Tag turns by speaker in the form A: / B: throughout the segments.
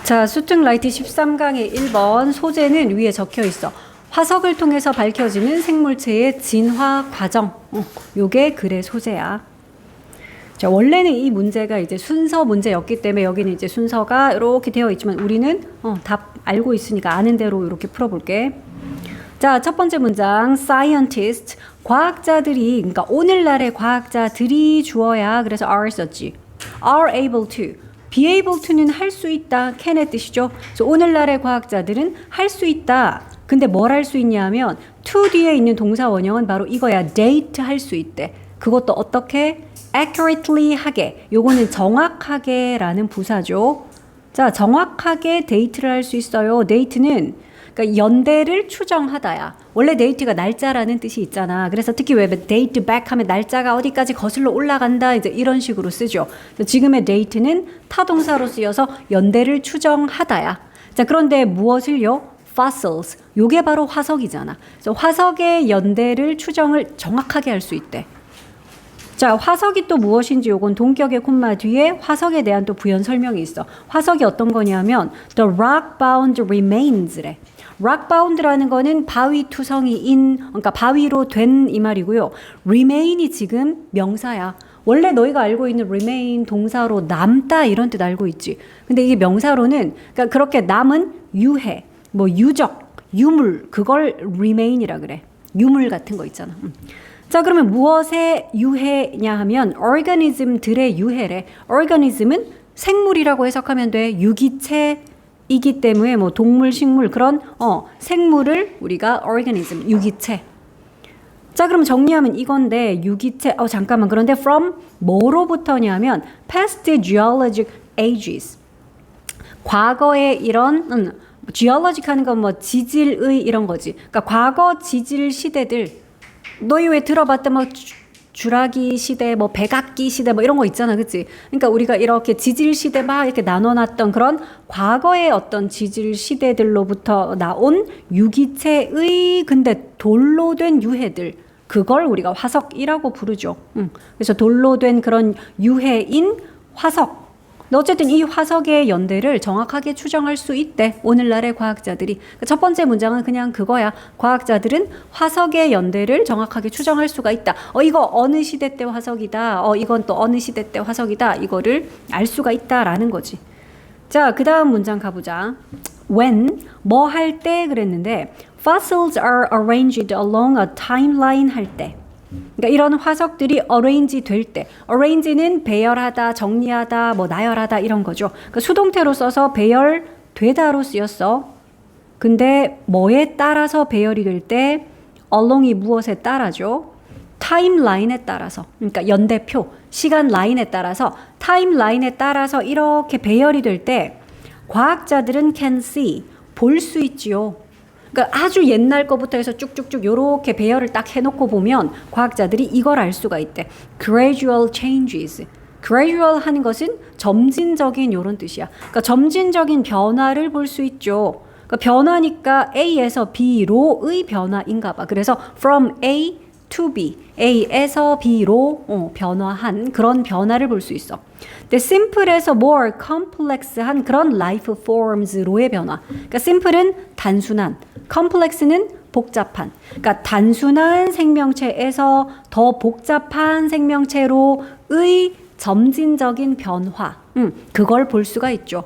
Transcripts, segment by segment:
A: 자, 수특 라이트 13강의 1번 소재는 위에 적혀 있어. 화석을 통해서 밝혀지는 생물체의 진화 과정. 요게 글의 소재야. 자, 원래는 이 문제가 이제 순서 문제였기 때문에 여기는 이제 순서가 이렇게 되어 있지만 우리는 답 알고 있으니까 아는 대로 이렇게 풀어볼게. 자, 첫 번째 문장. Scientist. 과학자들이, 그러니까 오늘날의 과학자들이 주어야 그래서 are 썼지. are able to. be able to는 할 수 있다. can의 뜻이죠. 그래서 오늘날의 과학자들은 할 수 있다. 근데 뭘 할 수 있냐 하면 to 뒤에 있는 동사 원형은 바로 이거야. date 할 수 있대. 그것도 어떻게? accurately 하게. 요거는 정확하게 라는 부사죠. 자, 정확하게 데이트를 할 수 있어요. 데이트는 그러니까 연대를 추정하다야. 원래 데이트가 날짜라는 뜻이 있잖아. 그래서 특히 왜 데이트 백 하면 날짜가 어디까지 거슬러 올라간다 이제 이런 식으로 쓰죠. 지금의 데이트는 타동사로 쓰여서 연대를 추정하다야. 자, 그런데 무엇을요? fossils. 요게 바로 화석이잖아. 그래서 화석의 연대를 추정을 정확하게 할 수 있대. 자, 화석이 또 무엇인지 요건 동격의 콤마 뒤에 화석에 대한 또 부연 설명이 있어. 화석이 어떤 거냐면 the rock-bound remains래. rock-bound라는 거는 바위 투성이인, 그러니까 바위로 된 이 말이고요. remain이 지금 명사야. 원래 너희가 알고 있는 remain 동사로 남다 이런 뜻 알고 있지. 근데 이게 명사로는 그러니까 그렇게 남은 유해, 뭐 유적, 유물 그걸 remain이라 그래. 유물 같은 거 있잖아. 자, 그러면 무엇의 유해냐 하면 organism들의 유해래. organism은 생물이라고 해석하면 돼. 유기체이기 때문에 뭐 동물, 식물 그런 생물을 우리가 organism, 유기체. 자, 그럼 정리하면 이건데 유기체. 잠깐만. 그런데 from 뭐로부터냐면 past geologic ages. 과거의 이런 geologic 하는 건 뭐 지질의 이런 거지. 그러니까 과거 지질 시대들. 너희 왜 들어봤다 뭐 주라기 시대, 뭐 백악기 시대 뭐 이런 거 있잖아, 그치? 그러니까 우리가 이렇게 지질 시대 막 이렇게 나눠놨던 그런 과거의 어떤 지질 시대들로부터 나온 유기체의 근데 돌로 된 유해들 그걸 우리가 화석이라고 부르죠. 그래서 돌로 된 그런 유해인 화석. 어쨌든 이 화석의 연대를 정확하게 추정할 수 있대. 오늘날의 과학자들이. 첫 번째 문장은 그냥 그거야. 과학자들은 화석의 연대를 정확하게 추정할 수가 있다. 이거 어느 시대 때 화석이다. 이건 또 어느 시대 때 화석이다. 이거를 알 수가 있다라는 거지. 자, 그 다음 문장 가보자. When, 뭐 할 때 그랬는데 fossils are arranged along a timeline 할 때. 그러니까 이런 화석들이 arrange 될 때, arrange는 배열하다, 정리하다, 뭐 나열하다 이런 거죠. 그러니까 수동태로 써서 배열되다로 쓰였어. 근데 뭐에 따라서 배열이 될 때 along이 무엇에 따라죠? 타임라인에 따라서. 그러니까 연대표, 시간 라인에 따라서 타임라인에 따라서 이렇게 배열이 될 때 과학자들은 can see, 볼 수 있지요. 그러니까 아주 옛날 거부터 해서 쭉쭉쭉 요렇게 배열을 딱 해놓고 보면 과학자들이 이걸 알 수가 있대. gradual changes. gradual 하는 것은 점진적인 요런 뜻이야. 그러니까 점진적인 변화를 볼 수 있죠. 그러니까 변화니까 A에서 B로의 변화인가 봐. 그래서 from A to B, A에서 B로 변화한 그런 변화를 볼 수 있어. 근데 simple에서 more complex한 그런 life forms로의 변화. 그러니까 simple은 단순한, complex는 복잡한. 그러니까 단순한 생명체에서 더 복잡한 생명체로의 점진적인 변화. 그걸 볼 수가 있죠.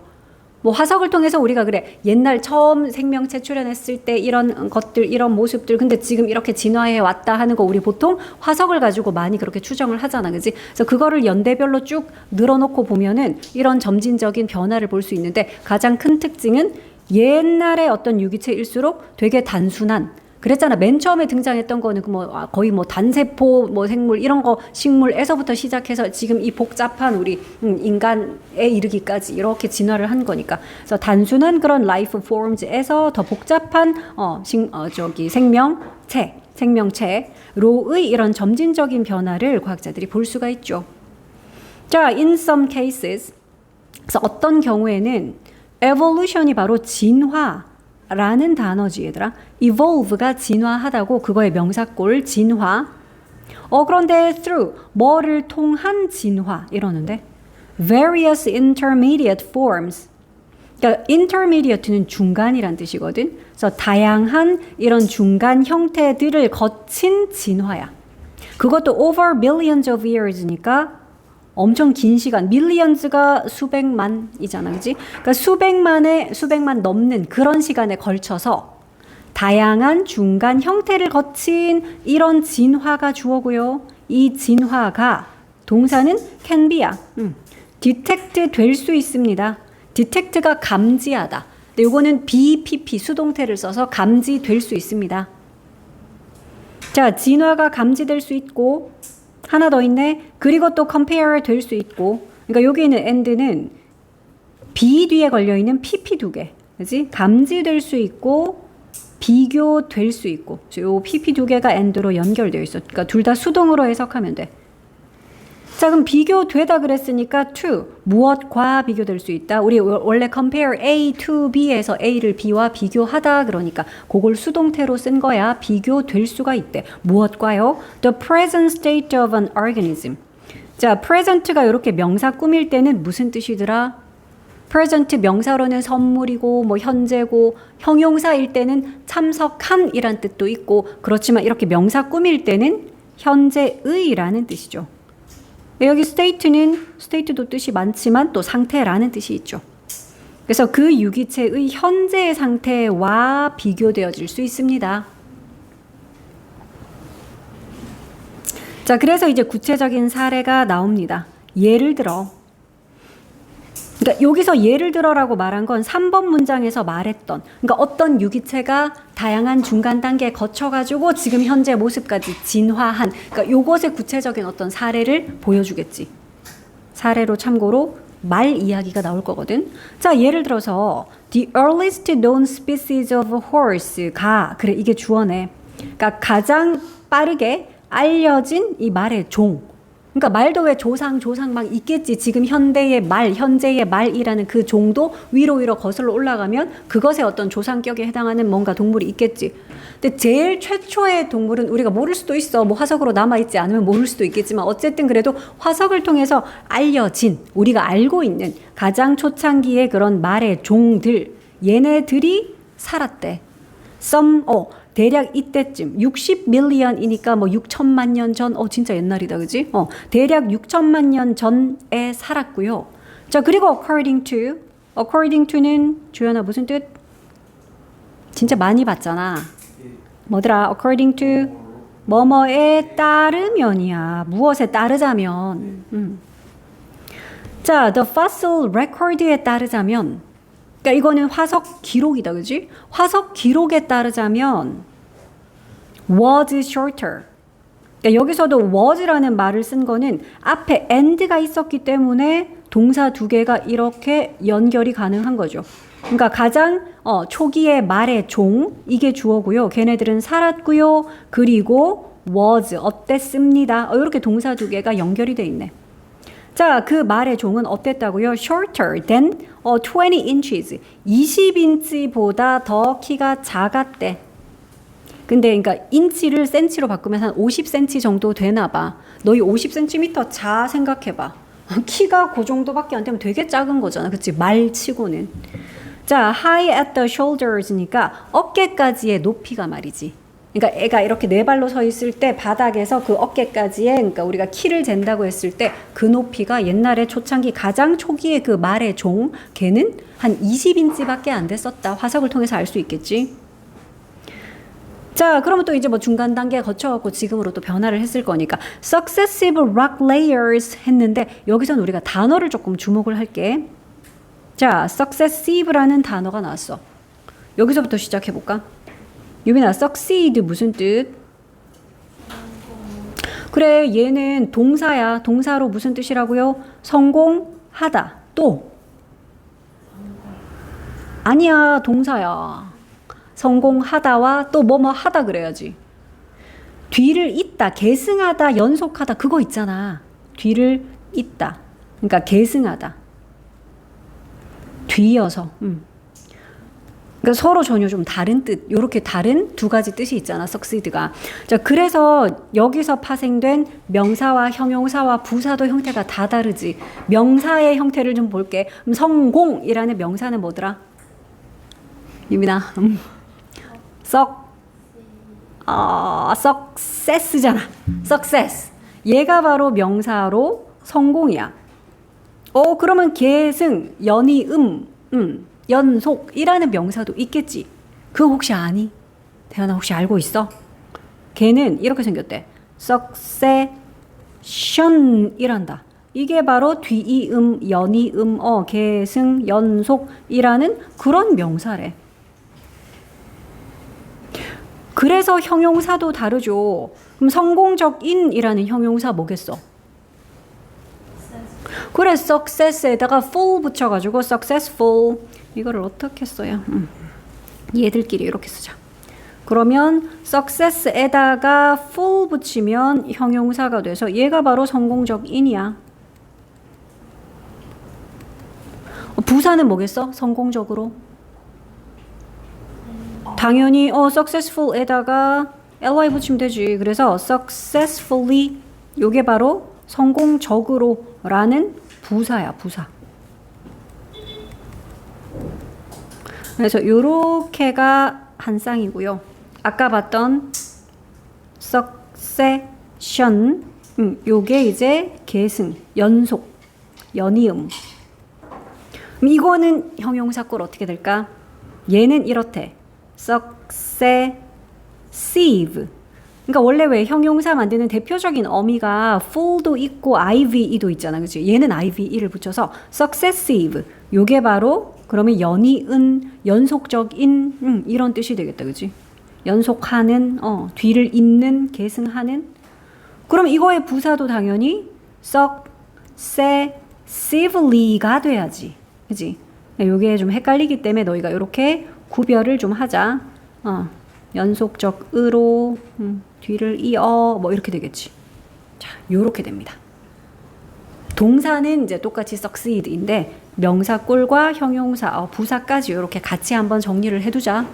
A: 뭐 화석을 통해서 우리가 그래 옛날 처음 생명체 출현했을 때 이런 것들 이런 모습들 근데 지금 이렇게 진화해 왔다 하는 거 우리 보통 화석을 가지고 많이 그렇게 추정을 하잖아, 그지? 그래서 그거를 연대별로 쭉 늘어놓고 보면은 이런 점진적인 변화를 볼 수 있는데 가장 큰 특징은 옛날의 어떤 유기체일수록 되게 단순한. 그랬잖아. 맨 처음에 등장했던 거는 거의 뭐 단세포 뭐 생물 이런 거 식물에서부터 시작해서 지금 이 복잡한 우리 인간에 이르기까지 이렇게 진화를 한 거니까. 그래서 단순한 그런 life forms에서 더 복잡한 생명체로의 이런 점진적인 변화를 과학자들이 볼 수가 있죠. 자, in some cases. 그래서 어떤 경우에는 evolution이 바로 진화 라는 단어지 얘들아. evolve가 진화하다고 그거의 명사꼴 진화. 그런데 through 뭐를 통한 진화 이러는데 various intermediate forms 그러니까 intermediate는 중간이란 뜻이거든. 그래서 다양한 이런 중간 형태들을 거친 진화야. 그것도 over millions of years니까 엄청 긴 시간, millions가 수백만이잖아, 그지? 그러니까 수백만 넘는 그런 시간에 걸쳐서 다양한 중간 형태를 거친 이런 진화가 주어고요. 이 진화가 동사는 can be야. detect 될 수 있습니다. detect가 감지하다. 근데 요거는 BPP 수동태를 써서 감지될 수 있습니다. 자, 진화가 감지될 수 있고 하나 더 있네. 그리고 또 compare 될 수 있고. 그러니까 여기 있는 and는 B 뒤에 걸려 있는 PP 두 개. 그지? 감지될 수 있고 비교될 수 있고. 요 PP 두 개가 and로 연결되어 있어. 그러니까 둘 다 수동으로 해석하면 돼. 자, 그럼 비교되다 그랬으니까 to 무엇과 비교될 수 있다. 우리 원래 compare A to B에서 A를 B와 비교하다 그러니까 그걸 수동태로 쓴 거야. 비교될 수가 있대. 무엇과요? The present state of an organism. 자, present가 이렇게 명사 꾸밀 때는 무슨 뜻이더라? present 명사로는 선물이고 뭐 현재고 형용사일 때는 참석한이란 뜻도 있고 그렇지만 이렇게 명사 꾸밀 때는 현재의라는 뜻이죠. 여기 state도 뜻이 많지만 또 상태라는 뜻이 있죠. 그래서 그 유기체의 현재의 상태와 비교되어질 수 있습니다. 자, 그래서 이제 구체적인 사례가 나옵니다. 예를 들어, 그러니까 여기서 예를 들어라고 말한 건 3번 문장에서 말했던, 그러니까 어떤 유기체가 다양한 중간 단계에 거쳐가지고 지금 현재 모습까지 진화한, 그러니까 요것의 구체적인 어떤 사례를 보여주겠지. 사례로 참고로 말 이야기가 나올 거거든. 자, 예를 들어서 the earliest known species of horse가, 그래, 이게 주어네. 그러니까 가장 빠르게 알려진 이 말의 종. 그러니까 말도 왜 조상 막 있겠지. 지금 현재의 말이라는 그 종도 위로 거슬러 올라가면 그것의 어떤 조상격에 해당하는 뭔가 동물이 있겠지. 근데 제일 최초의 동물은 우리가 모를 수도 있어. 뭐 화석으로 남아있지 않으면 모를 수도 있겠지만 어쨌든 그래도 화석을 통해서 알려진, 우리가 알고 있는 가장 초창기의 그런 말의 종들, 얘네들이 살았대. 대략 이때쯤 60밀리언이니까 뭐 6천만 년 전, 진짜 옛날이다, 그지? 대략 6천만 년 전에 살았고요. 자, 그리고 according to는 주연아 무슨 뜻? 진짜 많이 봤잖아. 뭐더라? according to 뭐뭐에 따르면이야. 무엇에 따르자면. 자, the fossil record에 따르자면. 그러니까 이거는 화석 기록이다, 그지? 화석 기록에 따르자면 was shorter. 그러니까 여기서도 was라는 말을 쓴 거는 앞에 and가 있었기 때문에 동사 두 개가 이렇게 연결이 가능한 거죠. 그러니까 가장 초기의 말의 종, 이게 주어고요. 걔네들은 살았고요. 그리고 was 어땠습니다. 이렇게 동사 두 개가 연결이 돼 있네. 자, 그 말의 종은 어땠다고요? shorter than 20 inches. 20인치보다 더 키가 작았대. 근데 그러니까 인치를 센치로 바꾸면 한 50cm 정도 되나 봐. 너희 50cm 자 생각해봐. 키가 그 정도밖에 안 되면 되게 작은 거잖아. 그치? 말치고는. 자, high at the shoulders니까 어깨까지의 높이가 말이지. 그러니까 애가 이렇게 네 발로 서 있을 때 바닥에서 그 어깨까지의, 그러니까 우리가 키를 잰다고 했을 때 그 높이가 옛날에 초창기 가장 초기의 그 말의 종, 걔는 한 20인치밖에 안 됐었다. 화석을 통해서 알 수 있겠지. 자, 그러면 또 이제 뭐 중간 단계 거쳐갖고 지금으로 또 변화를 했을 거니까 successive rock layers 했는데 여기서는 우리가 단어를 조금 주목을 할게. 자, successive라는 단어가 나왔어. 여기서부터 시작해볼까? 유빈아, succeed 무슨 뜻? 그래, 얘는 동사야. 동사로 무슨 뜻이라고요? 성공하다. 또? 아니야, 동사야. 성공하다와 또 뭐뭐 하다 그래야지. 뒤를 잇다, 계승하다, 연속하다 그거 있잖아. 뒤를 잇다. 그러니까 계승하다. 뒤이어서. 그러니까 서로 전혀 좀 다른 뜻, 요렇게 다른 두 가지 뜻이 있잖아, succeed가. 자, 그래서 여기서 파생된 명사와 형용사와 부사도 형태가 다 다르지. 명사의 형태를 좀 볼게. 성공이라는 명사는 뭐더라? 유민아. success잖아. success. 얘가 바로 명사로 성공이야. 그러면 계승, 연이, 연속이라는 명사도 있겠지. 그거 혹시 아니? 태연아 혹시 알고 있어? 걔는 이렇게 생겼대. succession이란다. 이게 바로 뒤이음, 연이음, 계승, 연속이라는 그런 명사래. 그래서 형용사도 다르죠. 그럼 성공적인이라는 형용사 뭐겠어? 그래, success에다가 full 붙여가지고 successful. 이거를 어떻게 써요? 얘들끼리 이렇게 쓰자. 그러면 success에다가 full 붙이면 형용사가 돼서 얘가 바로 성공적인이야. 부사는 뭐겠어? 성공적으로. 당연히 successful에다가 ly 붙이면 되지. 그래서 successfully 요게 바로 성공적으로라는 부사야, 부사. 그래서 요렇게가 한 쌍이고요. 아까 봤던 succession, 요게 이제 계승, 연속, 연이음. 이거는 형용사 꼴 어떻게 될까? 얘는 이렇대. successive. 그러니까 원래 왜 형용사 만드는 대표적인 어미가 full도 있고 ive도 있잖아. 그치? 얘는 ive를 붙여서 successive. 요게 바로 그러면 연이은, 연속적인 이런 뜻이 되겠다. 그치? 연속하는, 뒤를 잇는, 계승하는. 그럼 이거의 부사도 당연히 successively가 돼야지. 그치? 요게 좀 헷갈리기 때문에 너희가 이렇게 구별을 좀 하자. 연속적으로 뒤를 이어 뭐 이렇게 되겠지. 자, 요렇게 됩니다. 동사는 이제 똑같이 succeed인데 명사 꼴과 형용사, 부사까지 요렇게 같이 한번 정리를 해두자.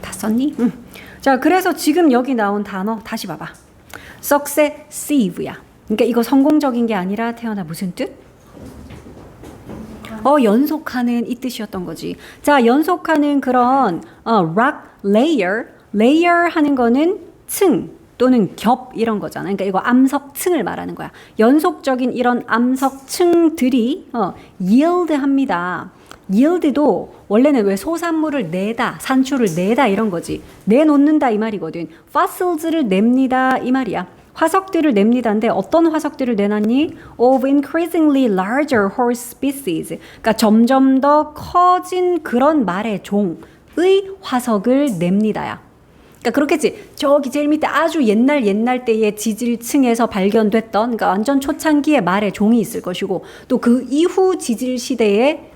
A: 다 썼니? 자, 그래서 지금 여기 나온 단어 다시 봐봐. successive야. 그러니까 이거 성공적인 게 아니라 태어나 무슨 뜻? 연속하는 이 뜻이었던 거지. 자, 연속하는 그런 rock layer, layer 하는 거는 층 또는 겹 이런 거잖아. 그러니까 이거 암석층을 말하는 거야. 연속적인 이런 암석층들이 yield합니다. yield도 원래는 왜 소산물을 내다, 산출을 내다 이런 거지. 내놓는다 이 말이거든. fossils를 냅니다 이 말이야. 화석들을 냅니다인데 어떤 화석들을 내놨니? Of increasingly larger horse species. 그러니까 점점 더 커진 그런 말의 종의 화석을 냅니다야. 그러니까 그렇겠지. 저기 제일 밑에 아주 옛날 때의 지질층에서 발견됐던 그러니까 완전 초창기의 말의 종이 있을 것이고 또 그 이후 지질 시대에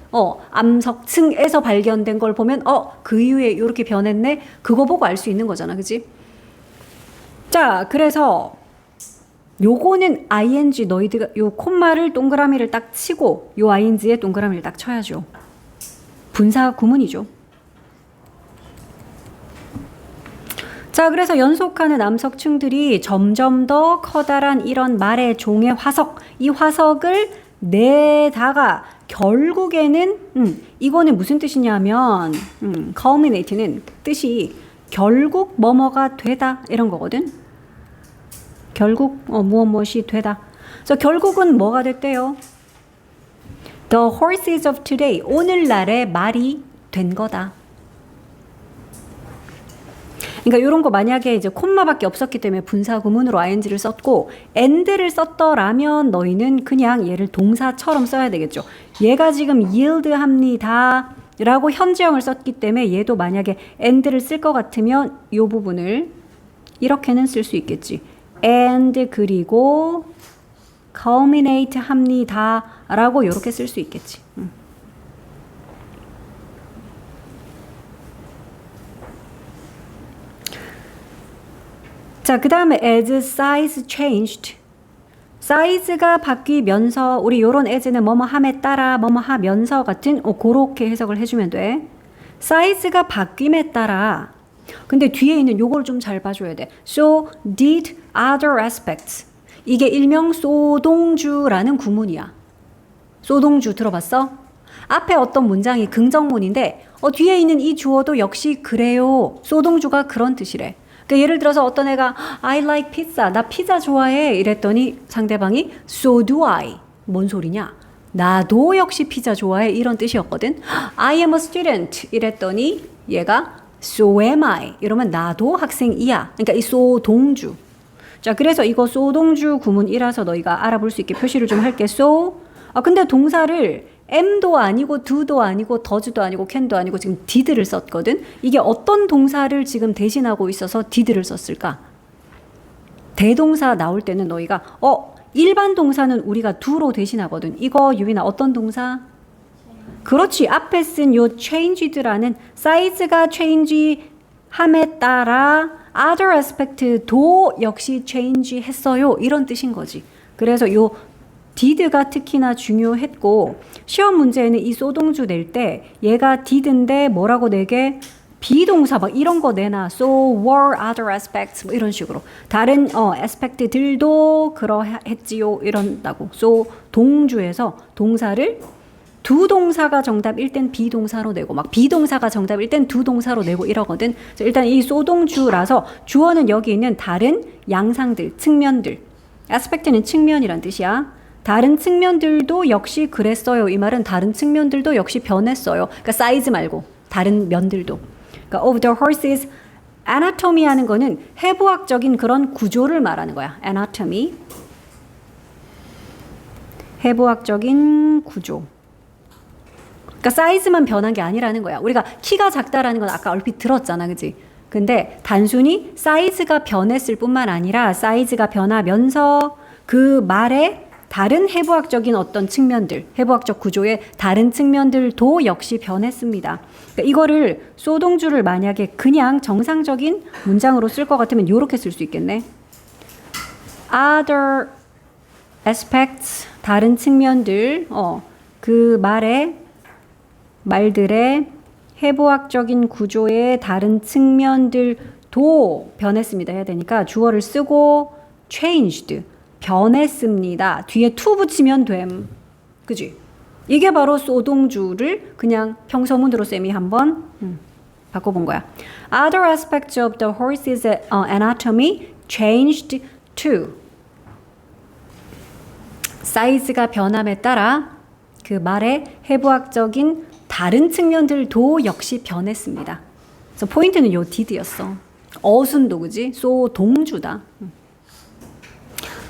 A: 암석층에서 발견된 걸 보면 그 이후에 이렇게 변했네. 그거 보고 알 수 있는 거잖아. 그치? 자, 그래서 요거는 ing 너희들가 요 콤마를 동그라미를 딱 치고 요 ing에 동그라미를 딱 쳐야죠. 분사 구문이죠. 자, 그래서 연속하는 암석층들이 점점 더 커다란 이런 말의 종의 화석, 이 화석을 내다가 결국에는 이거는 무슨 뜻이냐면 culminate는 뜻이 결국 뭐뭐가 되다 이런 거거든. 결국 무엇이 되다. 그래서 결국은 뭐가 됐대요? The horses of today. 오늘날의 말이 된 거다. 그러니까 이런 거 만약에 이제 콤마밖에 없었기 때문에 분사 구문으로 ing를 썼고 and를 썼더라면 너희는 그냥 얘를 동사처럼 써야 되겠죠. 얘가 지금 yield합니다 라고 현재형을 썼기 때문에 얘도 만약에 and를 쓸 것 같으면 이 부분을 이렇게는 쓸 수 있겠지. and 그리고 culminate 합니다 라고 이렇게 쓸 수 있겠지. 자, 그 다음에 as size changed. 사이즈가 바뀌면서 우리 요런 as는 뭐뭐 함에 따라 뭐뭐 하면서 같은 그렇게 해석을 해주면 돼. 사이즈가 바뀜에 따라 근데 뒤에 있는 요걸 좀 잘 봐줘야 돼. So did other aspects. 이게 일명 소동주라는 구문이야. 소동주 들어봤어? 앞에 어떤 문장이 긍정문인데 뒤에 있는 이 주어도 역시 그래요. 소동주가 그런 뜻이래. 그러니까 예를 들어서 어떤 애가 I like pizza. 나 피자 좋아해. 이랬더니 상대방이 So do I. 뭔 소리냐? 나도 역시 피자 좋아해. 이런 뜻이었거든. I am a student. 이랬더니 얘가 So am I. 이러면 나도 학생이야. 그러니까 이 소동주. 자, 그래서 이거 소동주 구문이라서 너희가 알아볼 수 있게 표시를 좀 할게. So. 근데 동사를 am도 아니고 do도 아니고 does도 아니고 can도 아니고 지금 did를 썼거든. 이게 어떤 동사를 지금 대신하고 있어서 did를 썼을까? 대동사 나올 때는 너희가 일반 동사는 우리가 do로 대신하거든. 이거 유빈아 어떤 동사? 그렇지. 앞에 쓴 요 changed라는 사이즈가 change 함에 따라 other aspect도 역시 change 했어요. 이런 뜻인 거지. 그래서 요 did가 특히나 중요했고 시험 문제에는 이 소동주 낼 때 얘가 did인데 뭐라고 내게 비동사 막 이런 거 내놔. So were other aspects 뭐 이런 식으로 다른 aspect들도 그러했지요 이런다고. So 동주에서 동사를 두 동사가 정답일 땐 비동사로 내고 막 비동사가 정답일 땐 두 동사로 내고 이러거든. 일단 이 소동주라서 주어는 여기 있는 다른 양상들, 측면들. aspect는 측면이란 뜻이야. 다른 측면들도 역시 그랬어요. 이 말은 다른 측면들도 역시 변했어요. 그러니까 사이즈 말고 다른 면들도. 그러니까 of the horse's anatomy 하는 거는 해부학적인 그런 구조를 말하는 거야. anatomy. 해부학적인 구조. 그러니까 사이즈만 변한 게 아니라는 거야. 우리가 키가 작다라는 건 아까 얼핏 들었잖아. 그치? 근데 단순히 사이즈가 변했을 뿐만 아니라 사이즈가 변하면서 그 말에 다른 해부학적인 어떤 측면들, 해부학적 구조의 다른 측면들도 역시 변했습니다. 그러니까 이거를 소동주를 만약에 그냥 정상적인 문장으로 쓸 것 같으면 이렇게 쓸 수 있겠네. Other aspects, 다른 측면들, 그 말들의 해부학적인 구조의 다른 측면들도 변했습니다. 해야 되니까 주어를 쓰고 changed. 변했습니다. 뒤에 to 붙이면 됨. 그지? 이게 바로 소동주를 그냥 평서문으로 쌤이 한번 바꿔본 거야. Other aspects of the horse's anatomy changed too. 사이즈가 변함에 따라 그 말의 해부학적인 다른 측면들도 역시 변했습니다. 그래서 포인트는 요 did였어. 어순도 그지? 소동주다.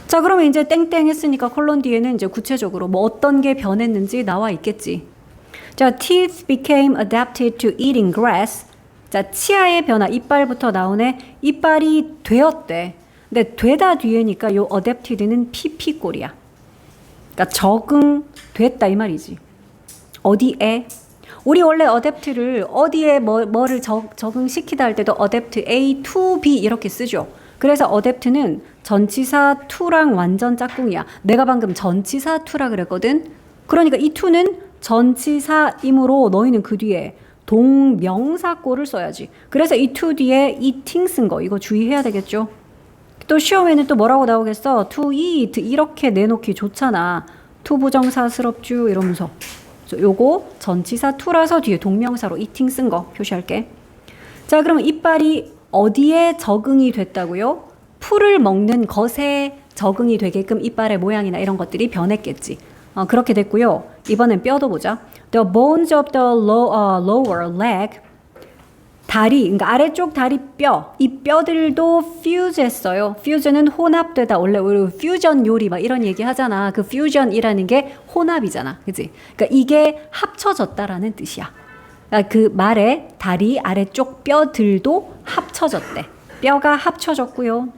A: 자, 그러면 이제 땡땡 했으니까 콜론 뒤에는 이제 구체적으로 뭐 어떤 게 변했는지 나와 있겠지. 자, teeth became adapted to eating grass. 자, 치아의 변화, 이빨부터 나오네. 이빨이 되었대. 근데 되다 뒤에니까 요 adapted는 pp꼴이야. 그러니까 적응됐다 이 말이지. 어디에? 우리 원래 adapt를 어디에 뭐를 적응시키다 할 때도 adapt A to B 이렇게 쓰죠. 그래서 adapt는 전치사 to랑 완전 짝꿍이야. 내가 방금 전치사 to라 그랬거든. 그러니까 이 to는 전치사이므로 너희는 그 뒤에 동명사꼴을 써야지. 그래서 이 to 뒤에 eating 쓴 거 이거 주의해야 되겠죠. 또 시험에는 또 뭐라고 나오겠어? to eat 이렇게 내놓기 좋잖아. to 부정사스럽죠 이러면서. 요거 전치사 to라서 뒤에 동명사로 eating 쓴 거 표시할게. 자, 그러면 이빨이 어디에 적응이 됐다고요? 풀을 먹는 것에 적응이 되게끔 이빨의 모양이나 이런 것들이 변했겠지. 그렇게 됐고요. 이번엔 뼈도 보자. The bones of the lower leg. 다리, 그러니까 아래쪽 다리 뼈. 이 뼈들도 fuse 했어요. fuse는 혼합되다. 원래 우리 퓨전 요리 막 이런 얘기 하잖아. 그 fusion이라는 게 혼합이잖아. 그치? 그러니까 이게 합쳐졌다라는 뜻이야. 그 말에 다리 아래쪽 뼈들도 합쳐졌대. 뼈가 합쳐졌고요.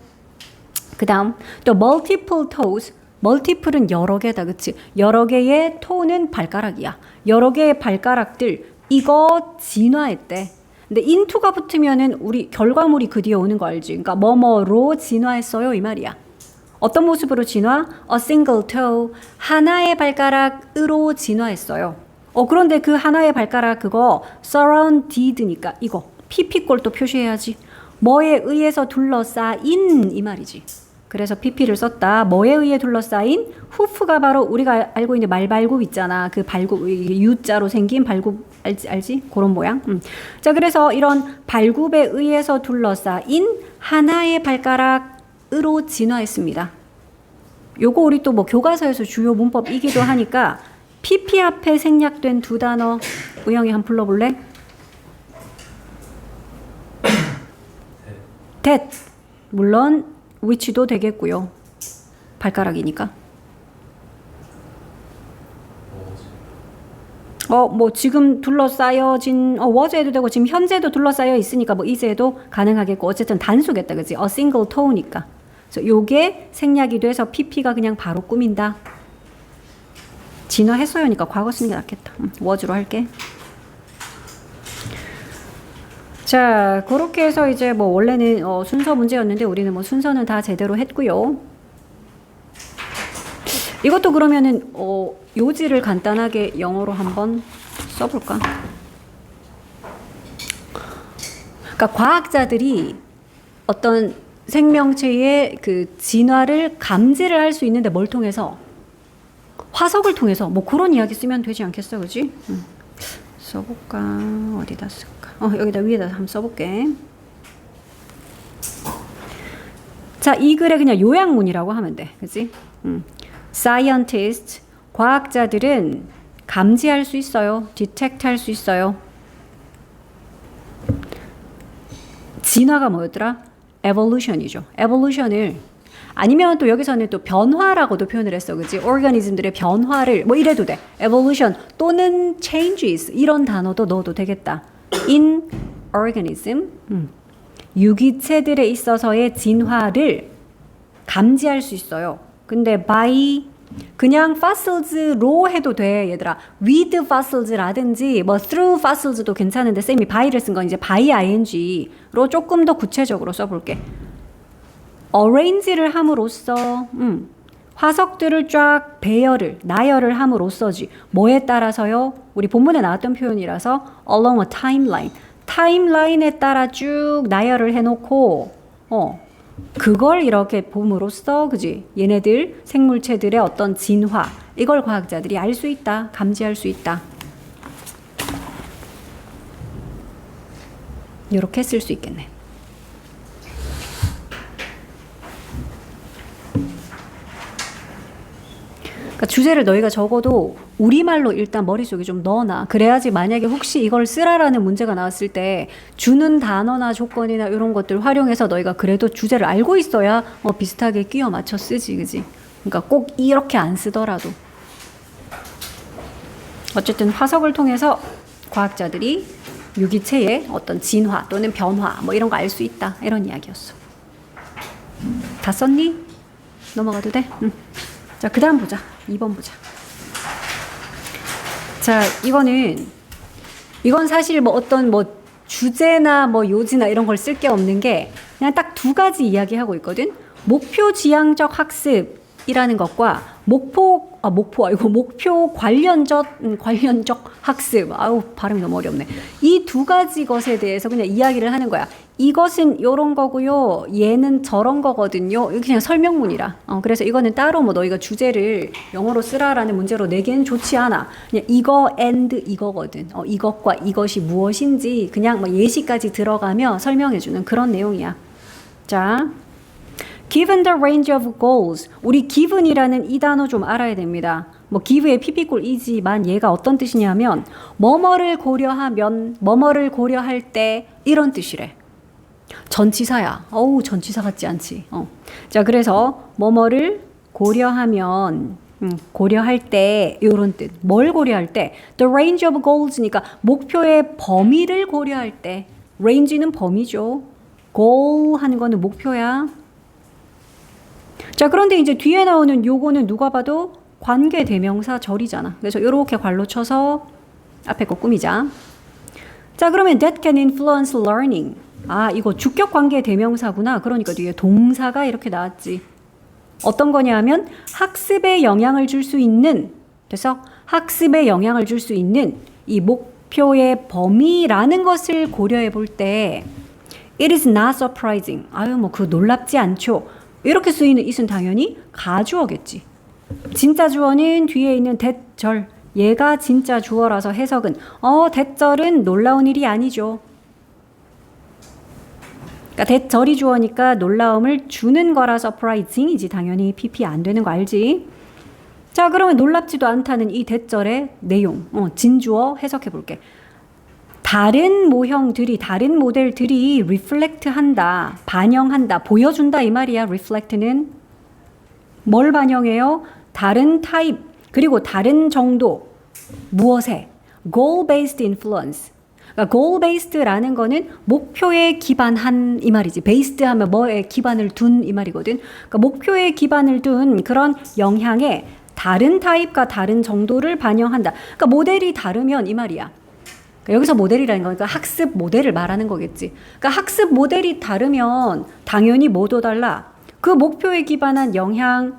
A: 그 다음 또 multiple toes. multiple은 여러 개다. 그치? 여러 개의 toe는 발가락이야. 여러 개의 발가락들 이거 진화했대. 근데 into가 붙으면은 우리 결과물이 그 뒤에 오는 거 알지? 그러니까 뭐뭐로 진화했어요 이 말이야. 어떤 모습으로 진화? A single toe. 하나의 발가락으로 진화했어요. 그런데 그 하나의 발가락 그거 surrounded니까 이거 pp꼴 또 표시해야지. 뭐에 의해서 둘러싸인 이 말이지. 그래서 pp를 썼다. 뭐에 의해 둘러싸인? 후프가 바로 우리가 알고 있는 말발굽 있잖아. 그 발굽 U자로 생긴 발굽 알지? 그런 모양. 자, 그래서 이런 발굽에 의해서 둘러싸인 하나의 발가락으로 진화했습니다. 요거 우리 또 뭐 교과서에서 주요 문법이기도 하니까 pp 앞에 생략된 두 단어 우영이 한번 불러볼래? that. 물론 which도 되겠고요. 발가락이니까. 뭐 지금 둘러싸여진 was 해도 되고 지금 현재도 둘러싸여 있으니까 뭐 is에도 가능하겠고 어쨌든 단수겠다. 그치? a single toe니까. 그래서 요게 생략이 돼서 pp가 그냥 바로 꾸민다. 진화했어요니까 과거 쓰는 게 낫겠다. was로 할게. 자, 그렇게 해서 이제 뭐 원래는 순서 문제였는데 우리는 뭐 순서는 다 제대로 했고요. 이것도 그러면은 요지를 간단하게 영어로 한번 써볼까? 그러니까 과학자들이 어떤 생명체의 그 진화를 감지를 할 수 있는데 뭘 통해서? 화석을 통해서 뭐 그런 이야기 쓰면 되지 않겠어, 그지? 써볼까? 어디다 쓸까? 여기다 위에다 한번 써볼게. 자, 이 글에 그냥 요약문이라고 하면 돼, 그지? Scientist, 과학자들은 감지할 수 있어요. detect 할 수 있어요. 진화가 뭐였더라? evolution이죠. evolution을 아니면 또 여기서는 또 변화라고도 표현을 했어. 그치? organism들의 변화를 뭐 이래도 돼. evolution 또는 changes 이런 단어도 넣어도 되겠다. in organism 유기체들에 있어서의 진화를 감지할 수 있어요. 근데 by 그냥 fossils로 해도 돼, 얘들아. with fossils라든지 뭐 through fossils도 괜찮은데 쌤이 by를 쓴 건 이제 by ing로 조금 더 구체적으로 써볼게. arrange를 함으로써 화석들을 쫙 배열을 나열을 함으로써지. 뭐에 따라서요? 우리 본문에 나왔던 표현이라서 along a timeline. 타임라인에 따라 쭉 나열을 해놓고 그걸 이렇게 봄으로써 그지? 얘네들 생물체들의 어떤 진화 이걸 과학자들이 알 수 있다. 감지할 수 있다. 이렇게 쓸 수 있겠네. 그러니까 주제를 너희가 적어도 우리말로 일단 머릿속에 좀 넣어놔. 그래야지 만약에 혹시 이걸 쓰라라는 문제가 나왔을 때 주는 단어나 조건이나 이런 것들 활용해서 너희가 그래도 주제를 알고 있어야 비슷하게 끼워 맞춰 쓰지, 그지? 그러니까 꼭 이렇게 안 쓰더라도. 어쨌든 화석을 통해서 과학자들이 유기체의 어떤 진화 또는 변화 뭐 이런 거 알 수 있다. 이런 이야기였어. 다 썼니? 넘어가도 돼? 응. 자, 그 다음 보자. 2번 보자. 자, 이건 사실 뭐 어떤 뭐 주제나 뭐 요지나 이런 걸 쓸 게 없는 게 그냥 딱 두 가지 이야기하고 있거든. 목표 지향적 학습이라는 것과 목표 관련적 학습. 아우, 발음이 너무 어렵네. 이 두 가지 것에 대해서 그냥 이야기를 하는 거야. 이것은 요런 거고요. 얘는 저런 거거든요. 이게 그냥 설명문이라. 그래서 이거는 따로 뭐 너희가 주제를 영어로 쓰라라는 문제로 내기엔 좋지 않아. 그냥 이거 and 이거거든. 이것과 이것이 무엇인지 그냥 뭐 예시까지 들어가며 설명해주는 그런 내용이야. 자, given the range of goals. 우리 given이라는 이 단어 좀 알아야 됩니다. 뭐 give의 pp꼴이지만 얘가 어떤 뜻이냐면 뭐뭐를 고려하면, 뭐뭐를 고려할 때 이런 뜻이래. 전치사야. 어우, 전치사 같지 않지. 자, 그래서 뭐뭐를 고려하면 고려할 때 이런 뜻. 뭘 고려할 때? The range of goals니까 목표의 범위를 고려할 때. range는 범위죠. goal 하는 거는 목표야. 자, 그런데 이제 뒤에 나오는 요거는 누가 봐도 관계 대명사 절이잖아. 그래서 이렇게 괄로 쳐서 앞에 거 꾸미자. 자, 그러면 that can influence learning. 아, 이거 주격 관계 대명사구나. 그러니까 뒤에 동사가 이렇게 나왔지. 어떤 거냐 하면 학습에 영향을 줄 수 있는, 그래서 학습에 영향을 줄 수 있는 이 목표의 범위라는 것을 고려해 볼 때 It is not surprising. 아유 뭐 그 놀랍지 않죠. 이렇게 쓰이는 it은 당연히 가주어겠지. 진짜 주어는 뒤에 있는 that,절. 얘가 진짜 주어라서 해석은 that,절은 놀라운 일이 아니죠. 그러니까 that,절이 주어니까 놀라움을 주는 거라 surprising이지. 당연히 PP 안 되는 거 알지? 자, 그러면 놀랍지도 않다는 이 that,절의 내용, 진주어 해석해 볼게. 다른 모형들이, 다른 모델들이 reflect 한다, 반영한다, 보여준다 이 말이야. reflect는 뭘 반영해요? 다른 타입, 그리고 다른 정도, 무엇에? goal-based influence. 그러니까 goal-based라는 거는 목표에 기반한 이 말이지. based 하면 뭐에 기반을 둔 이 말이거든. 그러니까 목표에 기반을 둔 그런 영향에 다른 타입과 다른 정도를 반영한다. 그러니까 모델이 다르면 이 말이야. 그러니까 여기서 모델이라는 거니까 학습 모델을 말하는 거겠지. 그러니까 학습 모델이 다르면 당연히 뭐도 달라. 그 목표에 기반한 영향,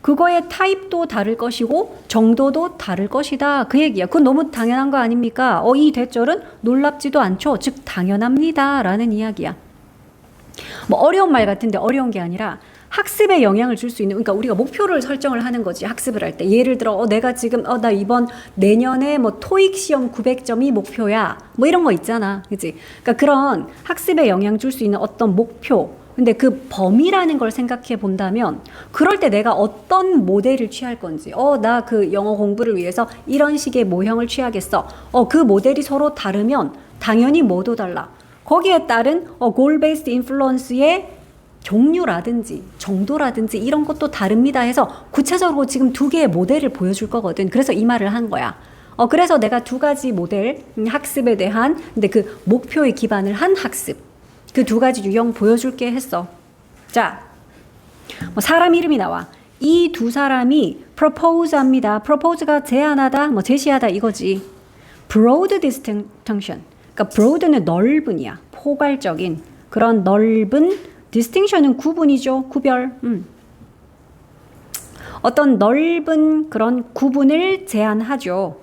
A: 그거의 타입도 다를 것이고 정도도 다를 것이다. 그 얘기야. 그건 너무 당연한 거 아닙니까? 이 대절은 놀랍지도 않죠. 즉 당연합니다. 라는 이야기야. 뭐 어려운 말 같은데 어려운 게 아니라 학습에 영향을 줄 수 있는, 그러니까 우리가 목표를 설정을 하는 거지. 학습을 할 때 예를 들어 내가 지금 나 이번 내년에 뭐 토익 시험 900점이 목표야. 뭐 이런 거 있잖아. 그치? 그러니까 그런 학습에 영향 줄 수 있는 어떤 목표, 근데 그 범위라는 걸 생각해 본다면 그럴 때 내가 어떤 모델을 취할 건지, 나 그 영어 공부를 위해서 이런 식의 모형을 취하겠어. 그 모델이 서로 다르면 당연히 뭐도 달라. 거기에 따른 goal-based influence의 종류라든지 정도라든지 이런 것도 다릅니다 해서 구체적으로 지금 두 개의 모델을 보여줄 거거든. 그래서 이 말을 한 거야. 그래서 내가 두 가지 모델, 학습에 대한, 근데 그 목표에 기반을 한 학습, 그 두 가지 유형 보여줄게 했어. 자, 뭐 사람 이름이 나와. 이 두 사람이 propose 합니다. propose가 제안하다, 뭐 제시하다 이거지. broad distinction. 그러니까 broad는 넓은이야. 포괄적인 그런 넓은, distinction은 구분이죠. 구별. 어떤 넓은 그런 구분을 제안하죠.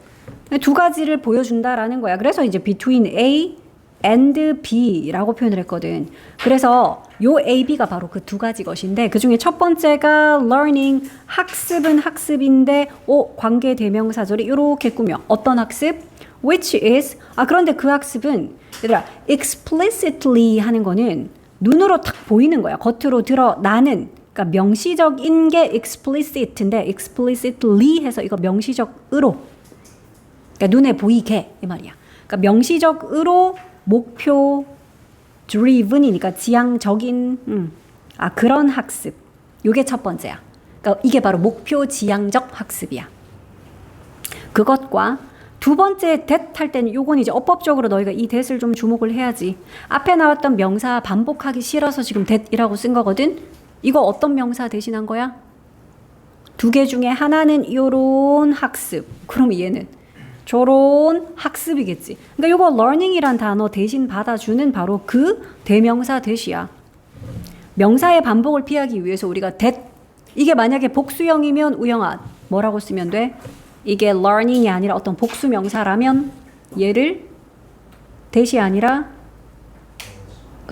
A: 두 가지를 보여준다라는 거야. 그래서 이제 between A and B라고 표현을 했거든. 그래서 요 A, B가 바로 그 두 가지 것인데 그 중에 첫 번째가 learning, 학습은 학습인데 관계 대명사절이 이렇게 꾸며. 어떤 학습? Which is, 그런데 그 학습은 얘들아 explicitly 하는 거는 눈으로 탁 보이는 거야. 겉으로 드러나는. 그러니까 명시적인 게 explicit인데 explicitly 해서 이거 명시적으로. 그러니까 눈에 보이게 이 말이야. 그러니까 명시적으로 목표 driven이니까 지향적인 그런 학습. 요게 첫 번째야. 그러니까 이게 바로 목표 지향적 학습이야. 그것과 두 번째 that 할 때는 요건 이제 어법적으로 너희가 이 that을 좀 주목을 해야지. 앞에 나왔던 명사 반복하기 싫어서 지금 that이라고 쓴 거거든. 이거 어떤 명사 대신한 거야? 두 개 중에 하나는 요런 학습. 그럼 얘는 저런 학습이겠지. 그러니까 요거 learning이란 단어 대신 받아주는 바로 그 대명사 that이야. 명사의 반복을 피하기 위해서 우리가 that, 이게 만약에 복수형이면 우영아 뭐라고 쓰면 돼? 이게 learning이 아니라 어떤 복수 명사라면 얘를 that이 아니라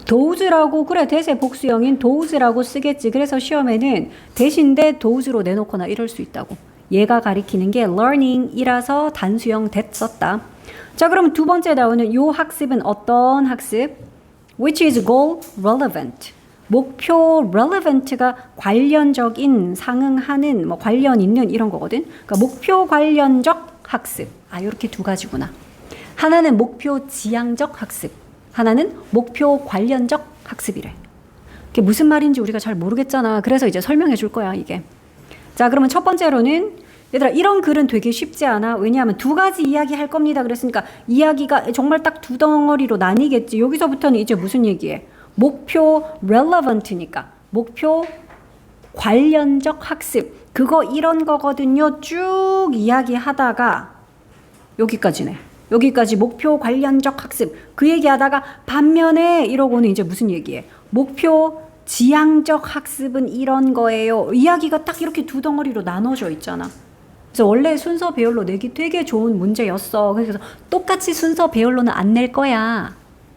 A: does라고, 그래 that의 복수형인 does라고 쓰겠지. 그래서 시험에는 that인데 dos로 내놓거나 이럴 수 있다고. 얘가 가리키는 게 learning이라서 단수형 that 썼다. 자, 그럼 두 번째 나오는 요 학습은 어떤 학습? Which is goal relevant. 목표 relevant가 관련적인, 상응하는, 뭐 관련 있는 이런 거거든. 그러니까 목표 관련적 학습. 요렇게 두 가지구나. 하나는 목표 지향적 학습. 하나는 목표 관련적 학습이래. 그게 무슨 말인지 우리가 잘 모르겠잖아. 그래서 이제 설명해 줄 거야, 이게. 자, 그러면 첫 번째로는 얘들아 이런 글은 되게 쉽지 않아. 왜냐하면 두 가지 이야기 할 겁니다. 그랬으니까 이야기가 정말 딱 두 덩어리로 나뉘겠지. 여기서부터는 이제 무슨 얘기해? 목표 relevant니까 목표 관련적 학습. 그거 이런 거거든요. 쭉 이야기하다가 여기까지네. 여기까지 목표 관련적 학습. 그 얘기하다가 반면에 이러고는 이제 무슨 얘기해? 목표 지향적 학습은 이런 거예요. 이야기가 딱 이렇게 두 덩어리로 나눠져 있잖아. 그래서 원래 순서 배열로 내기 되게 좋은 문제였어. 그래서 똑같이 순서 배열로는 안 낼 거야.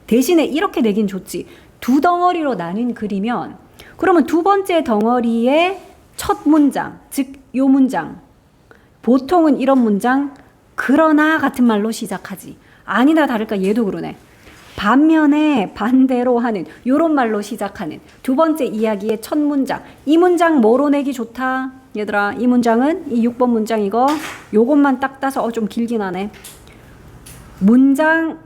A: 대신에 이렇게 내긴 좋지. 두 덩어리로 나뉜 글이면 그러면 두 번째 덩어리의 첫 문장, 즉 요 문장. 보통은 이런 문장 그러나 같은 말로 시작하지. 아니나 다를까 얘도 그러네. 반면에 반대로 하는 요런 말로 시작하는 두 번째 이야기의 첫 문장. 이 문장 뭐로 내기 좋다? 얘들아 이 문장은 이 6번 문장 이거 요것만 딱 따서 좀 길긴 하네. 문장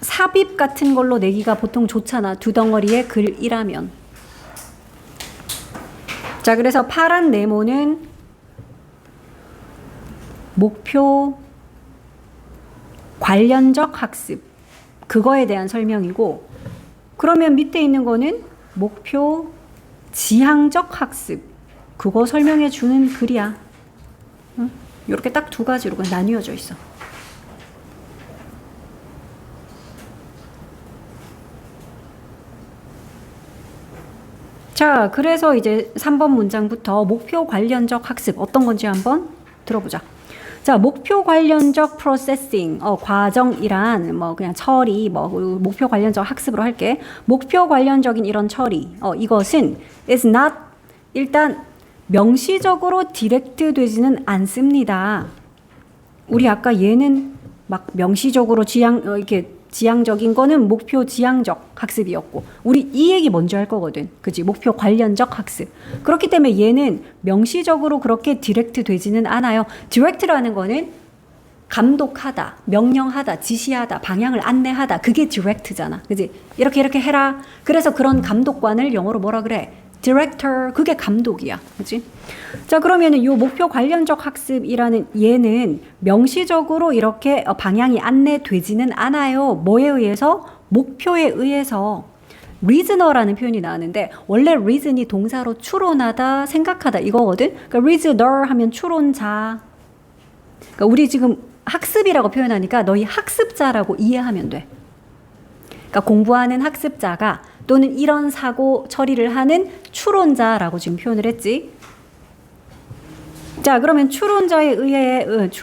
A: 삽입 같은 걸로 내기가 보통 좋잖아. 두 덩어리의 글이라면. 자 그래서 파란 네모는 목표 관련적 학습 그거에 대한 설명이고 그러면 밑에 있는 거는 목표 지향적 학습 그거 설명해 주는 글이야. 응? 이렇게 딱 두 가지로 나뉘어져 있어. 자, 그래서 이제 3번 문장부터 목표 관련적 학습 어떤 건지 한번 들어보자. 자, 목표 관련적 프로세싱, 과정이란 뭐 그냥 처리, 목표 관련적 학습으로 할게. 목표 관련적인 이런 처리, 이것은 is not 일단 명시적으로 디렉트 되지는 않습니다. 우리 아까 얘는 막 명시적으로 이렇게 지향적인 거는 목표 지향적 학습이었고 우리 이 얘기 먼저 할 거거든. 그치? 목표 관련적 학습. 그렇기 때문에 얘는 명시적으로 그렇게 디렉트 되지는 않아요. 디렉트라는 거는 감독하다, 명령하다, 지시하다, 방향을 안내하다. 그게 디렉트잖아. 그치? 이렇게 해라. 그래서 그런 감독관을 영어로 뭐라 그래? 디렉터. 그게 감독이야. 그치? 자 그러면은 요 목표 관련적 학습이라는 얘는 명시적으로 이렇게 방향이 안내되지는 않아요. 뭐에 의해서? 목표에 의해서. reasoner라는 표현이 나왔는데 원래 reason이 동사로 추론하다, 생각하다 이거거든. 그러니까 reasoner 하면 추론자. 그러니까 우리 지금 학습이라고 표현하니까 너희 학습자라고 이해하면 돼. 그러니까 공부하는 학습자가 또는 이런 사고 처리를 하는 추론자라고 지금 표현을 했지. 자, 그러면 추론자의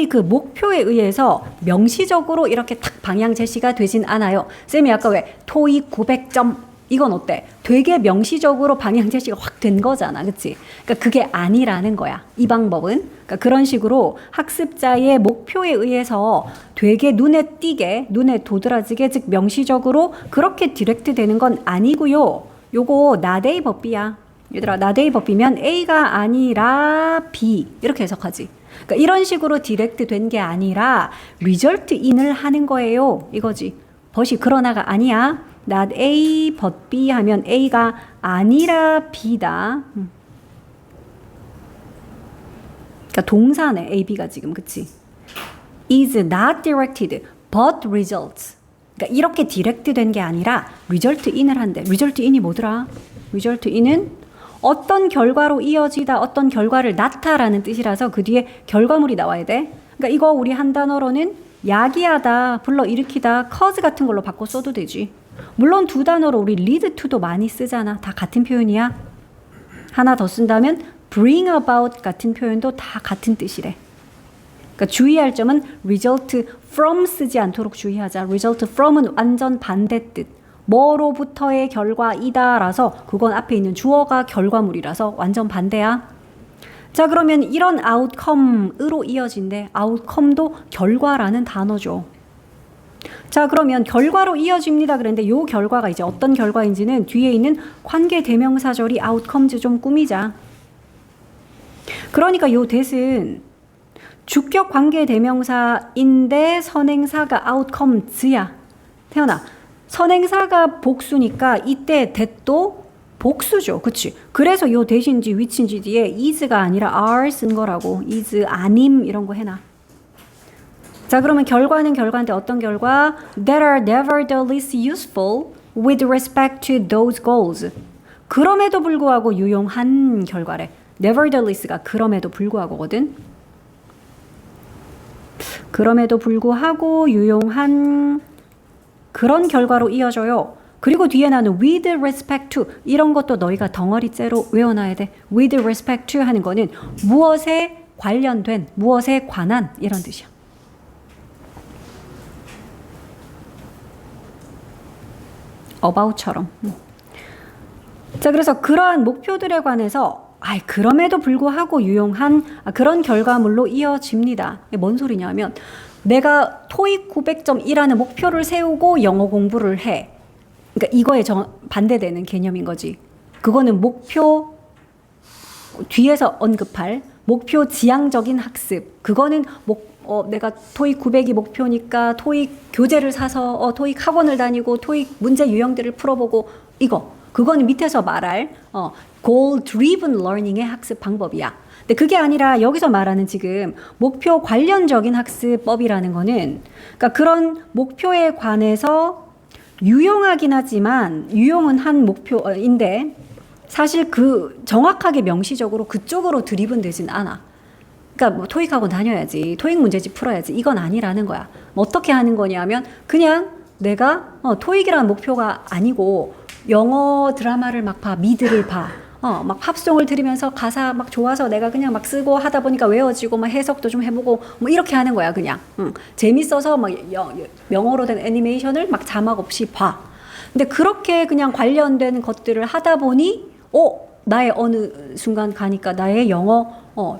A: 그 목표에 의해서 명시적으로 이렇게 딱 방향 제시가 되진 않아요. 쌤이 아까 왜 토익 900점 이건 어때? 되게 명시적으로 방향 제시가 확 된 거잖아. 그치? 그러니까 그게 아니라는 거야. 이 방법은. 그러니까 그런 식으로 학습자의 목표에 의해서 되게 눈에 띄게, 눈에 도드라지게, 즉 명시적으로 그렇게 디렉트 되는 건 아니고요. 요거 나데이 법비야. 얘들아 나데이 법비면 A가 아니라 B 이렇게 해석하지. 그러니까 이런 식으로 디렉트 된 게 아니라 result in을 하는 거예요. 이거지. 벗이 그러나가 아니야. not A but B 하면 A가 아니라 B다. 그러니까 동사네 A, B가 지금 그치? is not directed but results. 그러니까 이렇게 디렉트 된 게 아니라 result in을 한대. result in이 뭐더라? result in은 어떤 결과로 이어지다, 어떤 결과를 낳다라는 뜻이라서 그 뒤에 결과물이 나와야 돼. 그러니까 이거 우리 한 단어로는 야기하다, 불러일으키다, cause 같은 걸로 바꿔 써도 되지. 물론 두 단어로 우리 lead to도 많이 쓰잖아. 다 같은 표현이야. 하나 더 쓴다면 bring about 같은 표현도 다 같은 뜻이래. 그러니까 주의할 점은 result from 쓰지 않도록 주의하자. result from은 완전 반대 뜻. 뭐로부터의 결과이다라서 그건 앞에 있는 주어가 결과물이라서 완전 반대야. 자 그러면 이런 outcome으로 이어진대. outcome도 결과라는 단어죠. 자 그러면 결과로 이어집니다 그랬는데 요 결과가 이제 어떤 결과인지는 뒤에 있는 관계대명사절이 outcomes 좀 꾸미자. 그러니까 요 that은 주격 관계대명사인데 선행사가 outcomes야. 태연아 선행사가 복수니까 이때 that도 복수죠. 그치? 그래서 요 that인지 which인지 뒤에 is가 아니라 are 쓴 거라고. is 아님 이런 거 해놔. 자 그러면 결과는 결과인데 어떤 결과? that are nevertheless useful with respect to those goals. 그럼에도 불구하고 유용한 결과래. nevertheless가 그럼에도 불구하고거든. 그럼에도 불구하고 유용한 그런 결과로 이어져요. 그리고 뒤에 나는 with respect to 이런 것도 너희가 덩어리째로 외워놔야 돼. with respect to 하는 거는 무엇에 관련된, 무엇에 관한 이런 뜻이야. about처럼. 자, 그래서 그러한 목표들에 관해서 그럼에도 불구하고 유용한 그런 결과물로 이어집니다. 이게 뭔 소리냐면 내가 토익 900.1하는 목표를 세우고 영어 공부를 해. 그러니까 이거에 반대되는 개념인 거지. 그거는 목표 뒤에서 언급할 목표 지향적인 학습. 그거는 내가 토익 900이 목표니까 토익 교재를 사서 토익 학원을 다니고 토익 문제 유형들을 풀어보고 그거는 밑에서 말할 goal driven learning의 학습 방법이야. 근데 그게 아니라 여기서 말하는 지금 목표 관련적인 학습법이라는 거는 그러니까 그런 목표에 관해서 유용하긴 하지만 유용은 한 목표인데 사실 그 정확하게 명시적으로 그쪽으로 드리븐 되진 않아. 그러니까 뭐 토익 학원 다녀야지, 토익 문제집 풀어야지 이건 아니라는 거야. 어떻게 하는 거냐면 그냥 내가 토익이라는 목표가 아니고 영어 드라마를 막 봐, 미드를 봐. 막 팝송을 들으면서 가사 막 좋아서 내가 그냥 막 쓰고 하다 보니까 외워지고 막 해석도 좀 해보고 뭐 이렇게 하는 거야 그냥. 재밌어서 막 영어로 된 애니메이션을 막 자막 없이 봐. 근데 그렇게 그냥 관련된 것들을 하다 보니 나의 어느 순간 가니까 나의 영어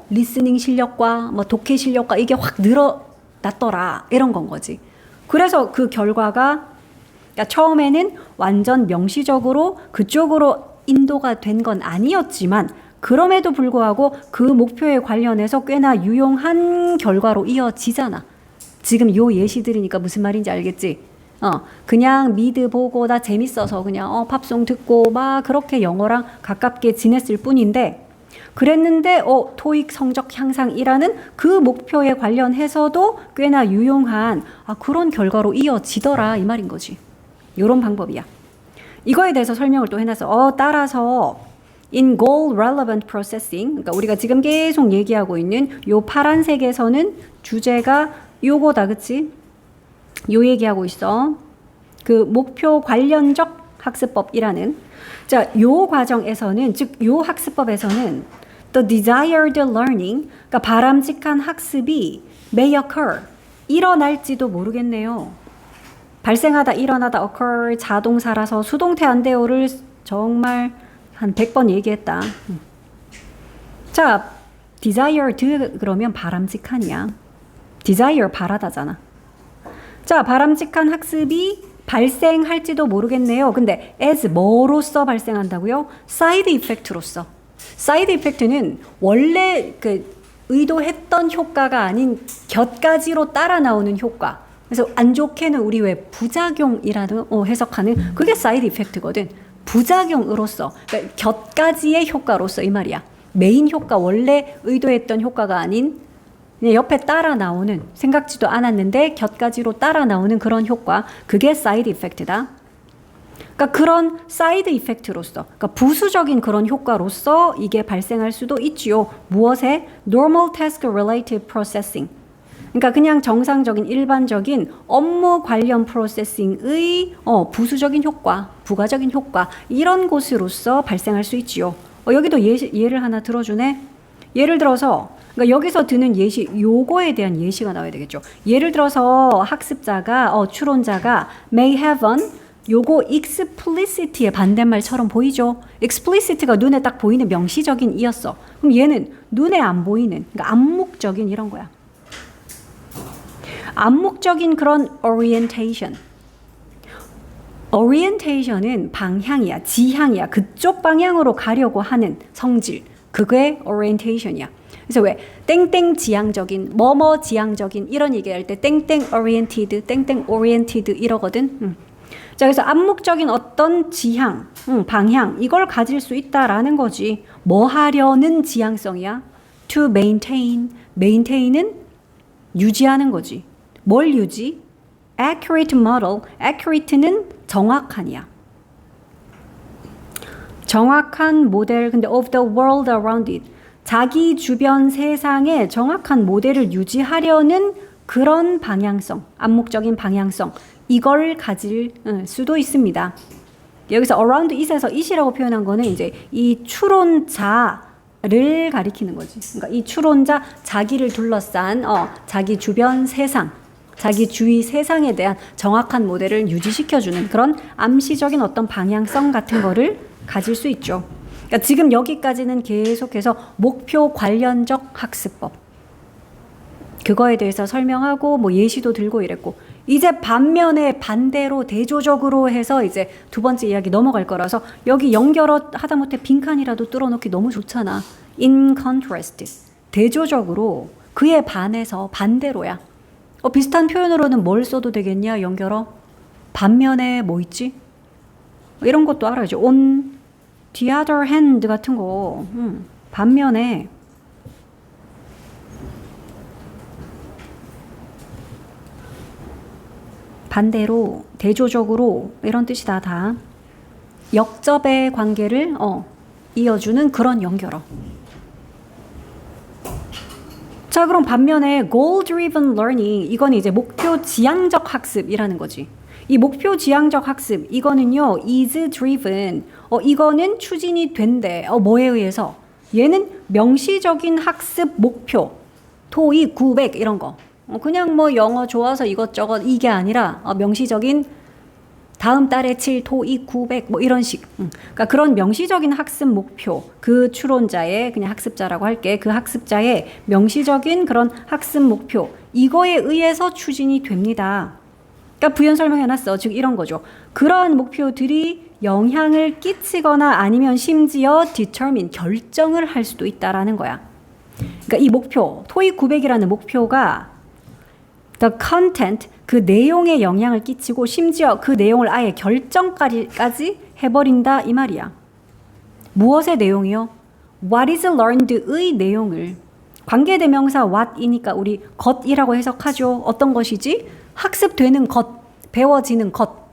A: 리스닝 실력과 뭐 독해 실력과 이게 확 늘어났더라 이런 건 거지. 그래서 그 결과가 그러니까 처음에는 완전 명시적으로 그쪽으로 인도가 된 건 아니었지만 그럼에도 불구하고 그 목표에 관련해서 꽤나 유용한 결과로 이어지잖아. 지금 요 예시 들으니까 무슨 말인지 알겠지? 그냥 미드 보고 나 재밌어서 그냥 팝송 듣고 막 그렇게 영어랑 가깝게 지냈을 뿐인데 그랬는데 토익 성적 향상이라는 그 목표에 관련해서도 꽤나 유용한 그런 결과로 이어지더라 이 말인 거지. 요런 방법이야. 이거에 대해서 설명을 또 해놨어. 따라서 in goal relevant processing 그러니까 우리가 지금 계속 얘기하고 있는 요 파란색에서는 주제가 요거다 그치? 요 얘기하고 있어. 그 목표 관련적 학습법이라는 자, 요 과정에서는 즉 요 학습법에서는 the desired learning 그러니까 바람직한 학습이 may occur 일어날지도 모르겠네요. 발생하다 일어나다 occur 자동사라서 수동태 안 돼요를 정말 한 100번 얘기했다. 자, desired 그러면 바람직한이야. desire 바라다잖아. 자, 바람직한 학습이 발생할지도 모르겠네요. 근데 as 뭐로서 발생한다고요? 사이드 이펙트로서. 사이드 이펙트는 원래 그 의도했던 효과가 아닌 곁가지로 따라 나오는 효과. 그래서 안 좋게는 우리 왜 부작용이라는 해석하는 그게 사이드 이펙트거든. 부작용으로서 그러니까 곁가지의 효과로서 이 말이야. 메인 효과 원래 의도했던 효과가 아닌 그냥 옆에 따라 나오는 생각지도 않았는데 곁가지로 따라 나오는 그런 효과 그게 사이드 이펙트다. 그러니까 그런 사이드 이펙트로서 그러니까 부수적인 그런 효과로서 이게 발생할 수도 있지요. 무엇에? Normal task related processing. 그러니까 그냥 정상적인 일반적인 업무 관련 프로세싱의 부수적인 효과, 부가적인 효과 이런 곳으로서 발생할 수 있지요. 여기도 예를 하나 들어주네. 예를 들어서 그러니까 여기서 드는 예시, 요거에 대한 예시가 나와야 되겠죠. 예를 들어서 학습자가, 추론자가 may have an 요거 explicit의 반대말처럼 보이죠. explicit가 눈에 딱 보이는 명시적인 이었어. 그럼 얘는 눈에 안 보이는, 그러니까 암묵적인 이런 거야. 암묵적인 그런 orientation. orientation은 방향이야, 지향이야. 그쪽 방향으로 가려고 하는 성질. 그게 orientation이야. 그래서 왜 땡땡 지향적인, 뭐뭐 지향적인 이런 얘기할 때 땡땡 oriented, 땡땡 oriented 이러거든. 자, 그래서 암묵적인 어떤 지향, 방향 이걸 가질 수 있다라는 거지. 뭐 하려는 지향성이야? To maintain, maintain은 유지하는 거지. 뭘 유지? Accurate model, accurate는 정확한이야. 정확한 모델, 근데 of the world around it. 자기 주변 세상에 정확한 모델을 유지하려는 그런 방향성, 암묵적인 방향성, 이걸 가질 수도 있습니다. 여기서 around it에서 it이라고 표현한 거는 이제 이 추론자를 가리키는 거지. 그러니까 이 추론자 자기를 둘러싼 자기 주변 세상, 자기 주위 세상에 대한 정확한 모델을 유지시켜주는 그런 암시적인 어떤 방향성 같은 거를 가질 수 있죠. 그러니까 지금 여기까지는 계속해서 목표 관련적 학습법. 그거에 대해서 설명하고 뭐 예시도 들고 이랬고, 이제 반면에 반대로 대조적으로 해서 이제 두 번째 이야기 넘어갈 거라서 여기 연결어 하다못해 빈칸이라도 뚫어놓기 너무 좋잖아. In contrast. 대조적으로 그에 반해서 반대로야. 비슷한 표현으로는 뭘 써도 되겠냐, 연결어? 반면에 뭐 있지? 이런 것도 알아야죠. On the other hand 같은 거. 반면에 반대로, 대조적으로 이런 뜻이다. 다 역접의 관계를 이어주는 그런 연결어. 자, 그럼 반면에 goal driven learning, 이건 이제 목표 지향적 학습이라는 거지. 이 목표 지향적 학습, 이거는요 is driven, 이거는 추진이 된대. 뭐에 의해서? 얘는 명시적인 학습 목표, 토익 900 이런 거. 그냥 뭐 영어 좋아서 이것저것 이게 아니라 명시적인 다음 달에 칠 토익 900 뭐 이런 식. 그러니까 그런 명시적인 학습 목표, 그 추론자의, 그냥 학습자라고 할게, 그 학습자의 명시적인 그런 학습 목표, 이거에 의해서 추진이 됩니다. 그러니까 부연 설명해놨어. 즉 이런 거죠. 그러한 목표들이 영향을 끼치거나 아니면 심지어 determine, 결정을 할 수도 있다라는 거야. 그러니까 이 목표, 토익 900이라는 목표가 the content, 그 내용에 영향을 끼치고 심지어 그 내용을 아예 결정까지 해버린다 이 말이야. 무엇의 내용이요? What is learned의 내용을. 관계대명사 what이니까 우리 것이라고 해석하죠. 어떤 것이지? 학습되는 것, 배워지는 것.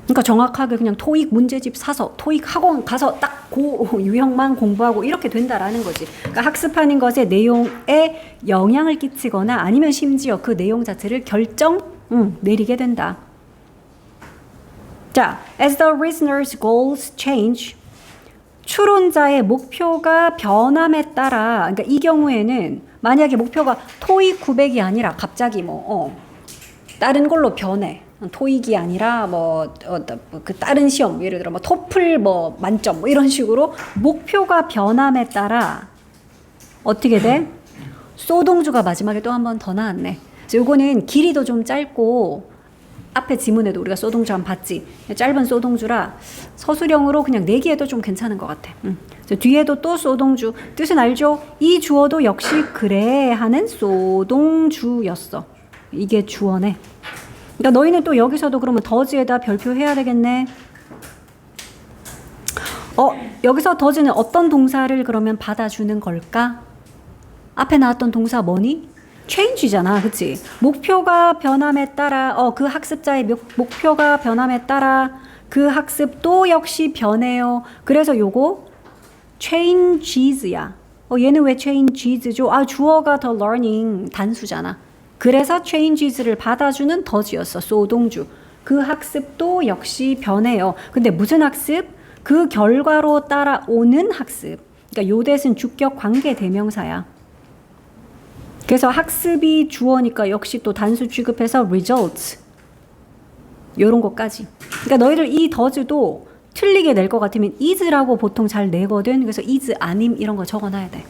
A: 그러니까 정확하게 그냥 토익 문제집 사서 토익 학원 가서 딱 그 유형만 공부하고 이렇게 된다라는 거지. 그러니까 학습하는 것의 내용에 영향을 끼치거나 아니면 심지어 그 내용 자체를 내리게 된다. 자, as the listener's goals change, 추론자의 목표가 변함에 따라, 그러니까 이 경우에는 만약에 목표가 토익 900이 아니라 갑자기 다른 걸로 변해. 토익이 아니라 그 다른 시험, 예를 들어 토플 만점 이런 식으로 목표가 변함에 따라 어떻게 돼? 소동주가 마지막에 또 한 번 더 나왔네. 요거는 길이도 좀 짧고 앞에 지문에도 우리가 소동주 한번 봤지. 짧은 소동주라 서술형으로 그냥 내기에도 좀 괜찮은 것 같아. 뒤에도 또 소동주. 뜻은 알죠? 이 주어도 역시 그래 하는 소동주였어. 이게 주어네. 그러니까 너희는 또 여기서도 그러면 더즈에다 별표해야 되겠네. 여기서 더즈는 어떤 동사를 그러면 받아주는 걸까? 앞에 나왔던 동사 뭐니? change잖아, 그치? 목표가 변함에 따라, 그 학습자의 목표가 변함에 따라 그 학습도 역시 변해요. 그래서 요거 changes야. 얘는 왜 changes죠? 주어가 the learning 단수잖아. 그래서 changes를 받아주는 더즈였어. 소동주. 그 학습도 역시 변해요. 근데 무슨 학습? 그 결과로 따라오는 학습. 그러니까 요 대신 주격 관계 대명사야. 그래서 학습이 주어니까 역시 또 단수 취급해서 results. 요런 것까지. 그러니까 너희들 이 더즈도 틀리게 낼 것 같으면 is라고 보통 잘 내거든. 그래서 is 아님 이런 거 적어놔야 돼.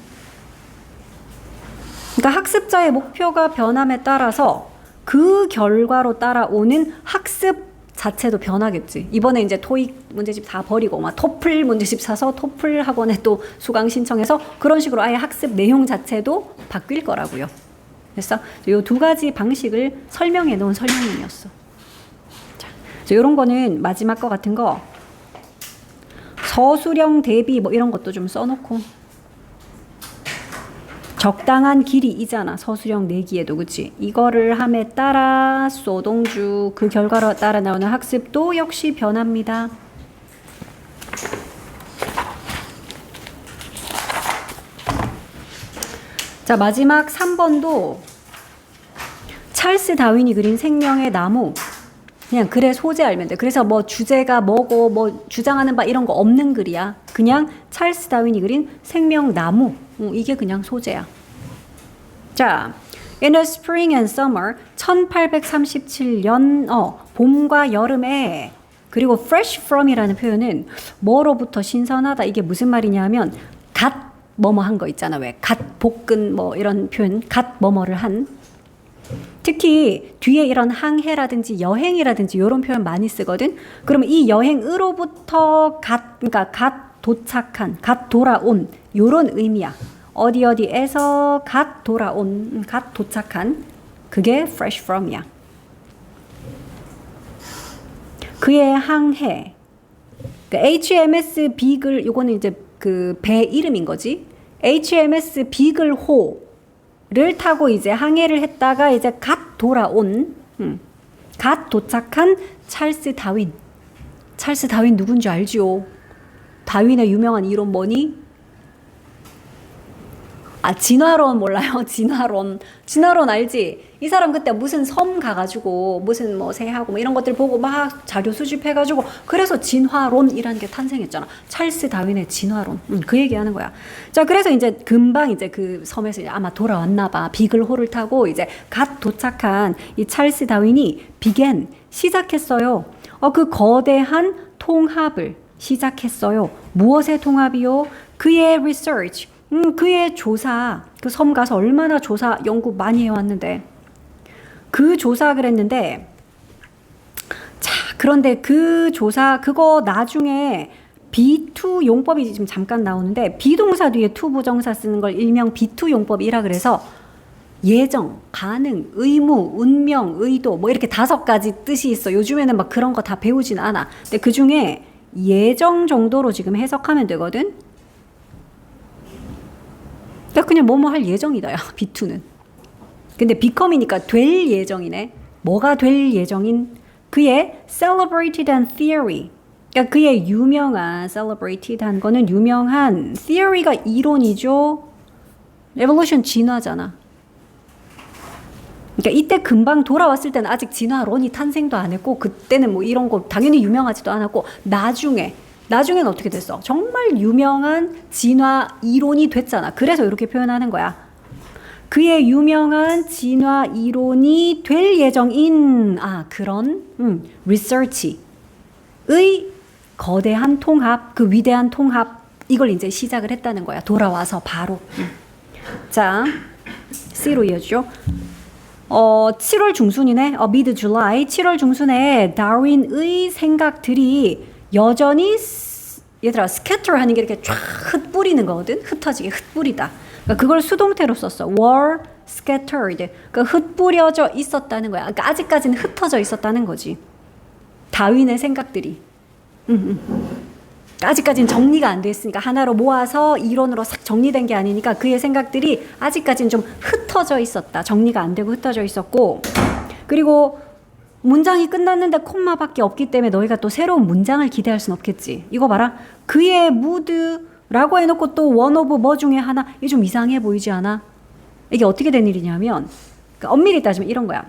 A: 그러니까 학습자의 목표가 변함에 따라서 그 결과로 따라오는 학습 자체도 변하겠지. 이번에 이제 토익 문제집 다 버리고 토플 문제집 사서 토플 학원에 또 수강 신청해서 그런 식으로 아예 학습 내용 자체도 바뀔 거라고요. 그래서 이 두 가지 방식을 설명해 놓은 설명문이었어. 자, 이런 거는 마지막 거 같은 거 서술형 대비 이런 것도 좀 써놓고. 적당한 길이이잖아. 서술형 내기에도. 그치? 이거를 함에 따라 소동주, 그 결과로 따라 나오는 학습도 역시 변합니다. 자, 마지막 3번도 찰스 다윈이 그린 생명의 나무. 그냥 글의 소재 알면 돼. 그래서 뭐 주제가 뭐고 뭐 주장하는 바 이런 거 없는 글이야. 그냥 찰스 다윈이 그린 생명나무. 이게 그냥 소재야. 자, In the spring and summer 1837년 봄과 여름에 그리고 fresh from이라는 표현은 뭐로부터 신선하다. 이게 무슨 말이냐면 갓 뭐뭐 한 거 있잖아. 왜? 갓 볶은 뭐 이런 표현 갓 뭐뭐를 한 특히 뒤에 이런 항해라든지 여행이라든지 이런 표현 많이 쓰거든. 그러면 이 여행으로부터 그러니까 갓 도착한, 갓 돌아온 이런 의미야. 어디에서 갓 돌아온, 갓 도착한 그게 fresh from이야. 그의 항해. HMS 비글 이거는 이제 그 배 이름인 거지. HMS 비글호 를 타고 이제 항해를 했다가 이제 갓 돌아온, 갓 도착한 찰스 다윈. 찰스 다윈 누군지 알지요? 다윈의 유명한 이론 뭐니? 아, 진화론 몰라요? 진화론 알지? 이 사람 그때 무슨 섬 가가지고 무슨 뭐 새하고 뭐 이런 것들 보고 막 자료 수집해가지고 그래서 진화론이라는 게 탄생했잖아. 찰스 다윈의 진화론. 그 얘기하는 거야. 자, 그래서 이제 금방 이제 그 섬에서 이제 아마 돌아왔나봐. 비글호를 타고 이제 갓 도착한 이 찰스 다윈이 시작했어요. 그 거대한 통합을 시작했어요. 무엇의 통합이요? 그의 research. 그의 조사, 그 섬 가서 얼마나 조사, 연구 많이 해왔는데, 그 조사를 했는데, 자, 그런데 그 조사, 그거 나중에 B2 용법이 지금 잠깐 나오는데, 비동사 뒤에 to 부정사 쓰는 걸 일명 B2 용법이라 그래서, 예정, 가능, 의무, 운명, 의도, 뭐 이렇게 5가지 뜻이 있어. 요즘에는 막 그런 거 다 배우진 않아. 근데 그 중에 예정 정도로 지금 해석하면 되거든? 그냥 뭐뭐 할 예정이다, 야, B2는. 근데 become이니까 될 예정이네. 뭐가 될 예정인? 그의 celebrated and theory. 그러니까 그의 유명한, celebrated 한 거는 유명한, theory가 이론이죠. evolution 진화잖아. 그러니까 이때 금방 돌아왔을 때는 아직 진화론이 탄생도 안 했고, 그때는 뭐 이런 거 당연히 유명하지도 않았고, 나중에는 어떻게 됐어? 정말 유명한 진화 이론이 됐잖아. 그래서 이렇게 표현하는 거야. 그의 유명한 진화 이론이 될 예정인 그런 research의 거대한 통합, 그 위대한 통합 이걸 이제 시작을 했다는 거야. 돌아와서 바로. 자, C로 이어주죠. 7월 중순이네. mid July 7월 중순에 다윈의 생각들이 여전히 얘들아 scatter 하는 게 이렇게 쫙 흩뿌리는 거거든. 흩어지게 흩뿌리다. 그러니까 그걸 수동태로 썼어. were scattered. 그러니까 흩뿌려져 있었다는 거야. 그러니까 아직까지는 흩어져 있었다는 거지. 다윈의 생각들이. 아직까지는 정리가 안 됐으니까 하나로 모아서 이론으로 싹 정리된 게 아니니까 그의 생각들이 아직까지는 좀 흩어져 있었다. 정리가 안 되고 흩어져 있었고 그리고 문장이 끝났는데 콤마밖에 없기 때문에 너희가 또 새로운 문장을 기대할 순 없겠지. 이거 봐라. 그의 무드라고 해놓고 또 원 오브 뭐 중에 하나. 이게 좀 이상해 보이지 않아? 이게 어떻게 된 일이냐면 그러니까 엄밀히 따지면 이런 거야.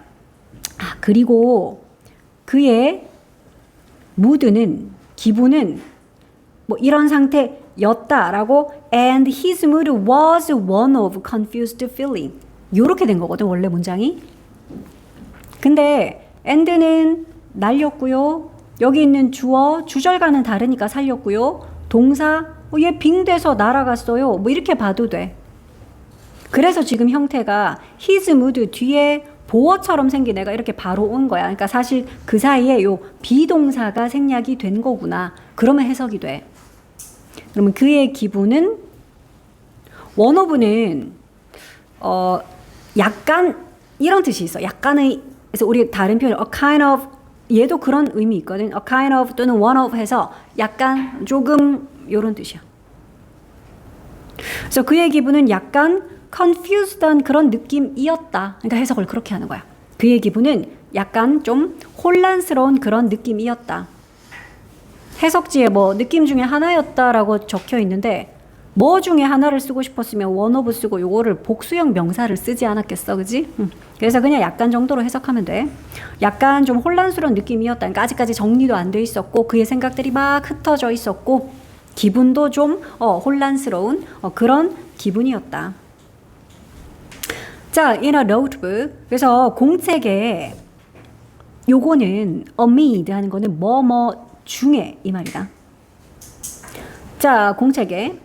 A: 그리고 그의 무드는 기분은 뭐 이런 상태였다라고 and his mood was one of confused feeling. 요렇게 된 거거든 원래 문장이. 근데 and는 날렸고요. 여기 있는 주어, 주절과는 다르니까 살렸고요. 동사, 얘 빙돼서 날아갔어요. 뭐 이렇게 봐도 돼. 그래서 지금 형태가 his mood 뒤에 보어처럼 생긴 애가 이렇게 바로 온 거야. 그러니까 사실 그 사이에 요 비동사가 생략이 된 거구나. 그러면 해석이 돼. 그러면 그의 기분은 원어브는 약간 이런 뜻이 있어. 약간의 그래서 우리 다른 표현 a kind of 얘도 그런 의미 있거든. a kind of 또는 one of 해서 약간 조금 이런 뜻이야. 그래서 그의 기분은 약간 confused한 그런 느낌이었다. 그러니까 해석을 그렇게 하는 거야. 그의 기분은 약간 좀 혼란스러운 그런 느낌이었다. 해석지에 뭐 느낌 중에 하나였다라고 적혀 있는데 뭐 중에 하나를 쓰고 싶었으면 one of 쓰고 요거를 복수형 명사를 쓰지 않았겠어, 그지? 그래서 그냥 약간 정도로 해석하면 돼. 약간 좀 혼란스러운 느낌이었다. 그러니까 아직까지 정리도 안 돼 있었고 그의 생각들이 막 흩어져 있었고 기분도 좀 혼란스러운 그런 기분이었다. 자, in a notebook. 그래서 공책에 요거는 amid 하는 거는 뭐뭐 중에 이 말이다. 자, 공책에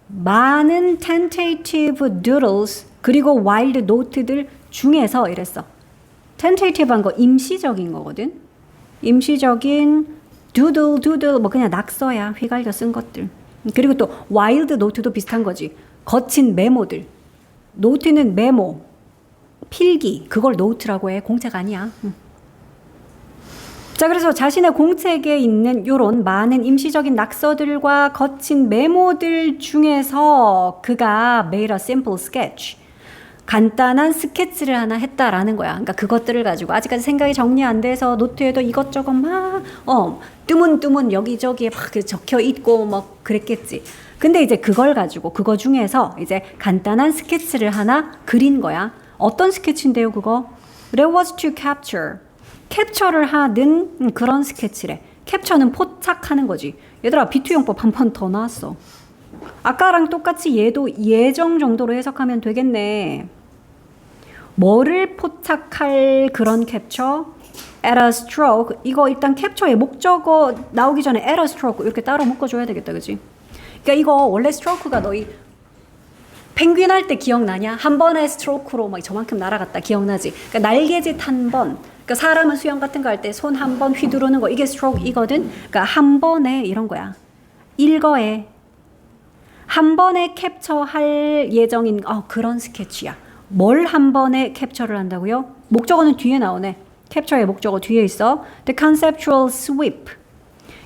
A: 많은 tentative doodles 그리고 wild note들 중에서 이랬어. tentative한 거 임시적인 거거든. 임시적인 doodle 뭐 그냥 낙서야. 휘갈겨 쓴 것들. 그리고 또 wild note도 비슷한 거지. 거친 메모들. 노트는 메모, 필기. 그걸 노트라고 해. 공책 아니야. 자, 그래서 자신의 공책에 있는 요런 많은 임시적인 낙서들과 거친 메모들 중에서 그가 made a simple sketch. 간단한 스케치를 하나 했다라는 거야. 그러니까 그것들을 가지고 아직까지 생각이 정리 안 돼서 노트에도 이것저것 막 뜨문뜨문 여기저기에 막 적혀 있고 뭐 그랬겠지. 근데 이제 그걸 가지고 그거 중에서 이제 간단한 스케치를 하나 그린 거야. 어떤 스케치인데요, 그거? That was to capture. 캡처를 하는 그런 스케치래. 캡처는 포착하는 거지. 얘들아, 비투용법 한 번 더 나왔어. 아까랑 똑같이 얘도 예정 정도로 해석하면 되겠네. 뭐를 포착할 그런 캡처? at a stroke. 이거 일단 캡처의 목적어 나오기 전에 at a stroke 이렇게 따로 묶어줘야 되겠다, 그지? 그러니까 이거 원래 스트로크가 너희 펭귄 할 때 기억나냐? 한 번의 스트로크로 막 저만큼 날아갔다 기억나지? 그러니까 날개짓 한 번. 그러니까 사람은 수영 같은 거 할 때 손 한 번 휘두르는 거 이게 스트로크이거든. 그러니까 한 번에 이런 거야. 일거에 한 번에 캡처할 예정인 그런 스케치야. 뭘 한 번에 캡처를 한다고요? 목적어는 뒤에 나오네. 캡처의 목적어 뒤에 있어. The conceptual sweep.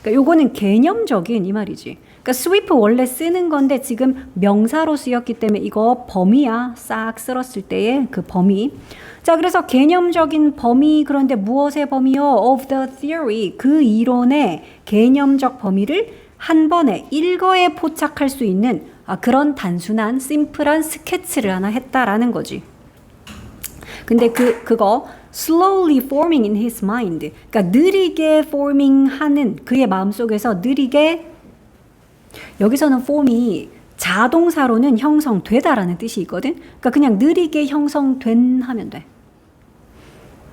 A: 그러니까 요거는 개념적인 이 말이지. 그러니까 sweep 원래 쓰는 건데 지금 명사로 쓰였기 때문에 이거 범위야. 싹 쓸었을 때의 그 범위. 자, 그래서 개념적인 범위, 그런데 무엇의 범위요? Of the theory. 그 이론의 개념적 범위를 한 번에 일거에 포착할 수 있는 그런 단순한 심플한 스케치를 하나 했다라는 거지. 근데 그거 slowly forming in his mind. 그러니까 느리게 forming 하는 그의 마음속에서 느리게, 여기서는 form이 자동사로는 형성되다라는 뜻이 있거든. 그러니까 그냥 느리게 형성된 하면 돼.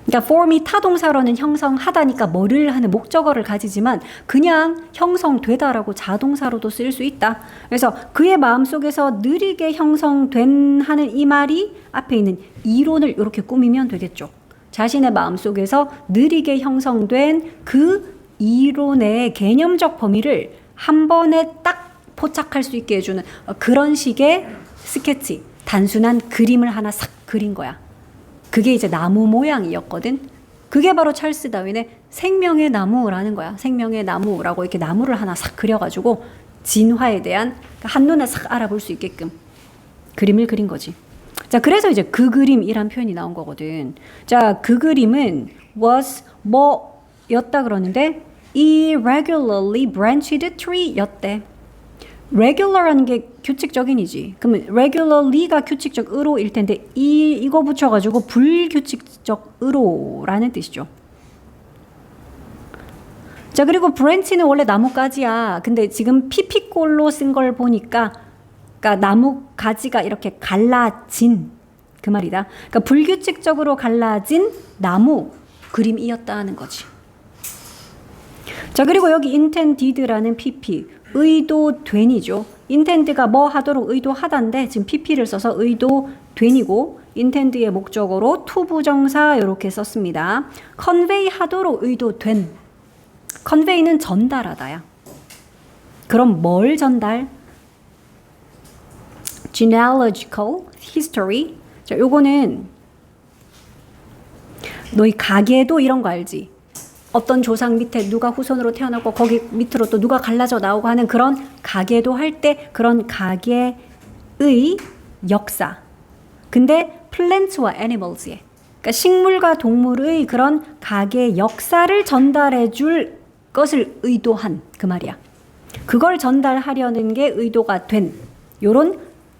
A: 그러니까 form이 타동사로는 형성하다니까 뭐를 하는 목적어를 가지지만 그냥 형성되다라고 자동사로도 쓸 수 있다. 그래서 그의 마음속에서 느리게 형성된 하는 이 말이 앞에 있는 이론을 이렇게 꾸미면 되겠죠. 자신의 마음속에서 느리게 형성된 그 이론의 개념적 범위를 한 번에 딱 포착할 수 있게 해주는 그런 식의 스케치, 단순한 그림을 하나 싹 그린 거야. 그게 이제 나무 모양이었거든. 그게 바로 찰스 다윈의 생명의 나무라는 거야. 생명의 나무라고 이렇게 나무를 하나 싹 그려가지고 진화에 대한 한눈에 싹 알아볼 수 있게끔 그림을 그린 거지. 자, 그래서 이제 그 그림이란 표현이 나온 거거든. 자, 그 그림은 was 뭐였다 그러는데 irregularly branched tree였대. regular라는 게 규칙적인이지. 그러면 regularly가 규칙적으로일 텐데 이거 붙여가지고 불규칙적으로라는 뜻이죠. 자, 그리고 branch는 원래 나뭇가지야. 근데 지금 피피꼴로 쓴 걸 보니까 그러니까 나무 가지가 이렇게 갈라진 그 말이다. 그러니까 불규칙적으로 갈라진 나무 그림이었다는 거지. 자, 그리고 여기 intended라는 pp 의도된이죠. intend가 뭐 하도록 의도하다인데 지금 pp를 써서 의도된이고 intend의 목적어로 to 부정사 이렇게 썼습니다. convey 하도록 의도된. convey는 전달하다야. 그럼 뭘 전달? genealogical history. 자, 요거는 너희 가계도 이런 거 알지? 어떤 조상 밑에 누가 후손으로 태어나고 거기 밑으로 또 누가 갈라져 나오고 하는 그런 가계도 할 때 그런 가계의 역사. 근데 plant와 animals의 그러니까 식물과 동물의 그런 가계 역사를 전달해 줄 것을 의도한 그 말이야. 그걸 전달하려는 게 의도가 된 요런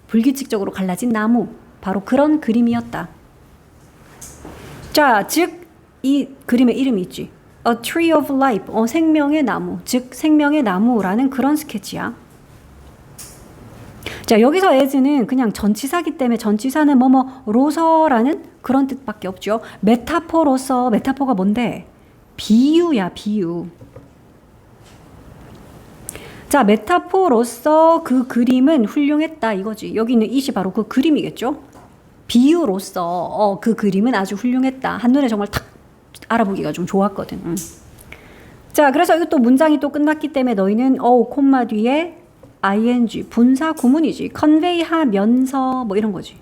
A: 불규칙적으로 갈라진 나무. 바로 그런 그림이었다. 자, 즉 이 그림의 이름이 있지. A Tree of Life, 생명의 나무, 즉 생명의 나무라는 그런 스케치야. 자, 여기서 as는 그냥 전치사기 때문에 전치사는 뭐뭐로서라는 그런 뜻밖에 없죠. 메타포로서, 메타포가 뭔데? 비유야, 비유. 자, 메타포로서 그 그림은 훌륭했다 이거지. 여기 있는 it이 바로 그 그림이겠죠. 비유로서 그 그림은 아주 훌륭했다. 한눈에 정말 탁 알아보기가 좀 좋았거든. 자, 그래서 이것도 문장이 또 끝났기 때문에 너희는 콤마 뒤에 ing 분사 구문이지. convey 하면서 뭐 이런 거지.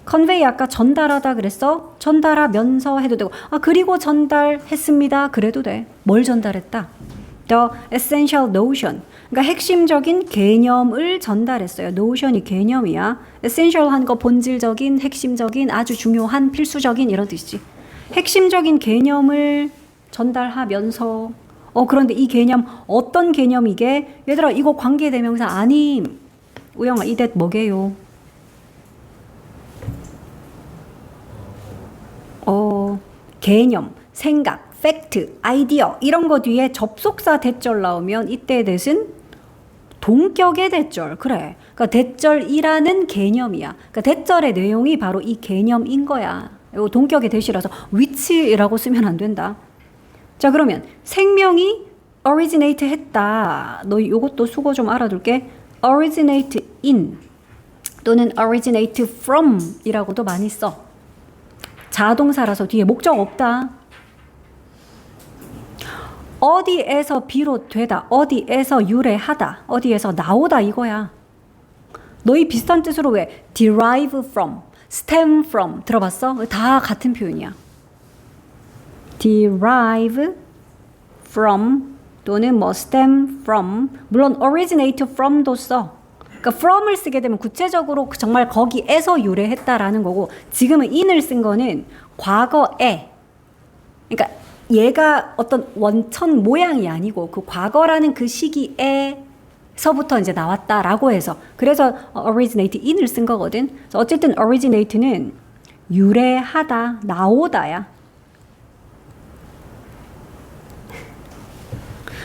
A: convey 아까 전달하다 그랬어. 전달하면서 해도 되고. 그리고 전달했습니다. 그래도 돼. 뭘 전달했다? The essential notion. 그러니까 핵심적인 개념을 전달했어요. notion이 개념이야. essential한 거 본질적인, 핵심적인, 아주 중요한, 필수적인 이런 뜻이지. 핵심적인 개념을 전달하면서 그런데 이 개념 어떤 개념이게? 얘들아 이거 관계대명사 아님. 우영아 이 that 뭐게요? 개념, 생각, 팩트, 아이디어 이런 거 뒤에 접속사 대절 나오면 이때 that은 동격의 대절. 그래. 그러니까 대절이라는 개념이야. 그러니까 대절의 내용이 바로 이 개념인 거야. 이거 동격의 대시라서 which라고 쓰면 안 된다. 자, 그러면 생명이 originate 했다. 너 이것도 수고 좀 알아둘게. originate in 또는 originate from 이라고도 많이 써. 자동사라서 뒤에 목적 없다. 어디에서 비롯되다, 어디에서 유래하다, 어디에서 나오다 이거야. 너희 비슷한 뜻으로 왜 derive from, stem from 들어봤어? 다 같은 표현이야. derive from 또는 뭐 stem from, 물론 originate from도 써. 그러니까 from을 쓰게 되면 구체적으로 정말 거기에서 유래했다라는 거고, 지금은 in을 쓴 거는 과거에, 그러니까 얘가 어떤 원천 모양이 아니고 그 과거라는 그 시기에서부터 이제 나왔다라고 해서, 그래서 originate in을 쓴 거거든. 그래서 어쨌든 originate는 유래하다, 나오다야.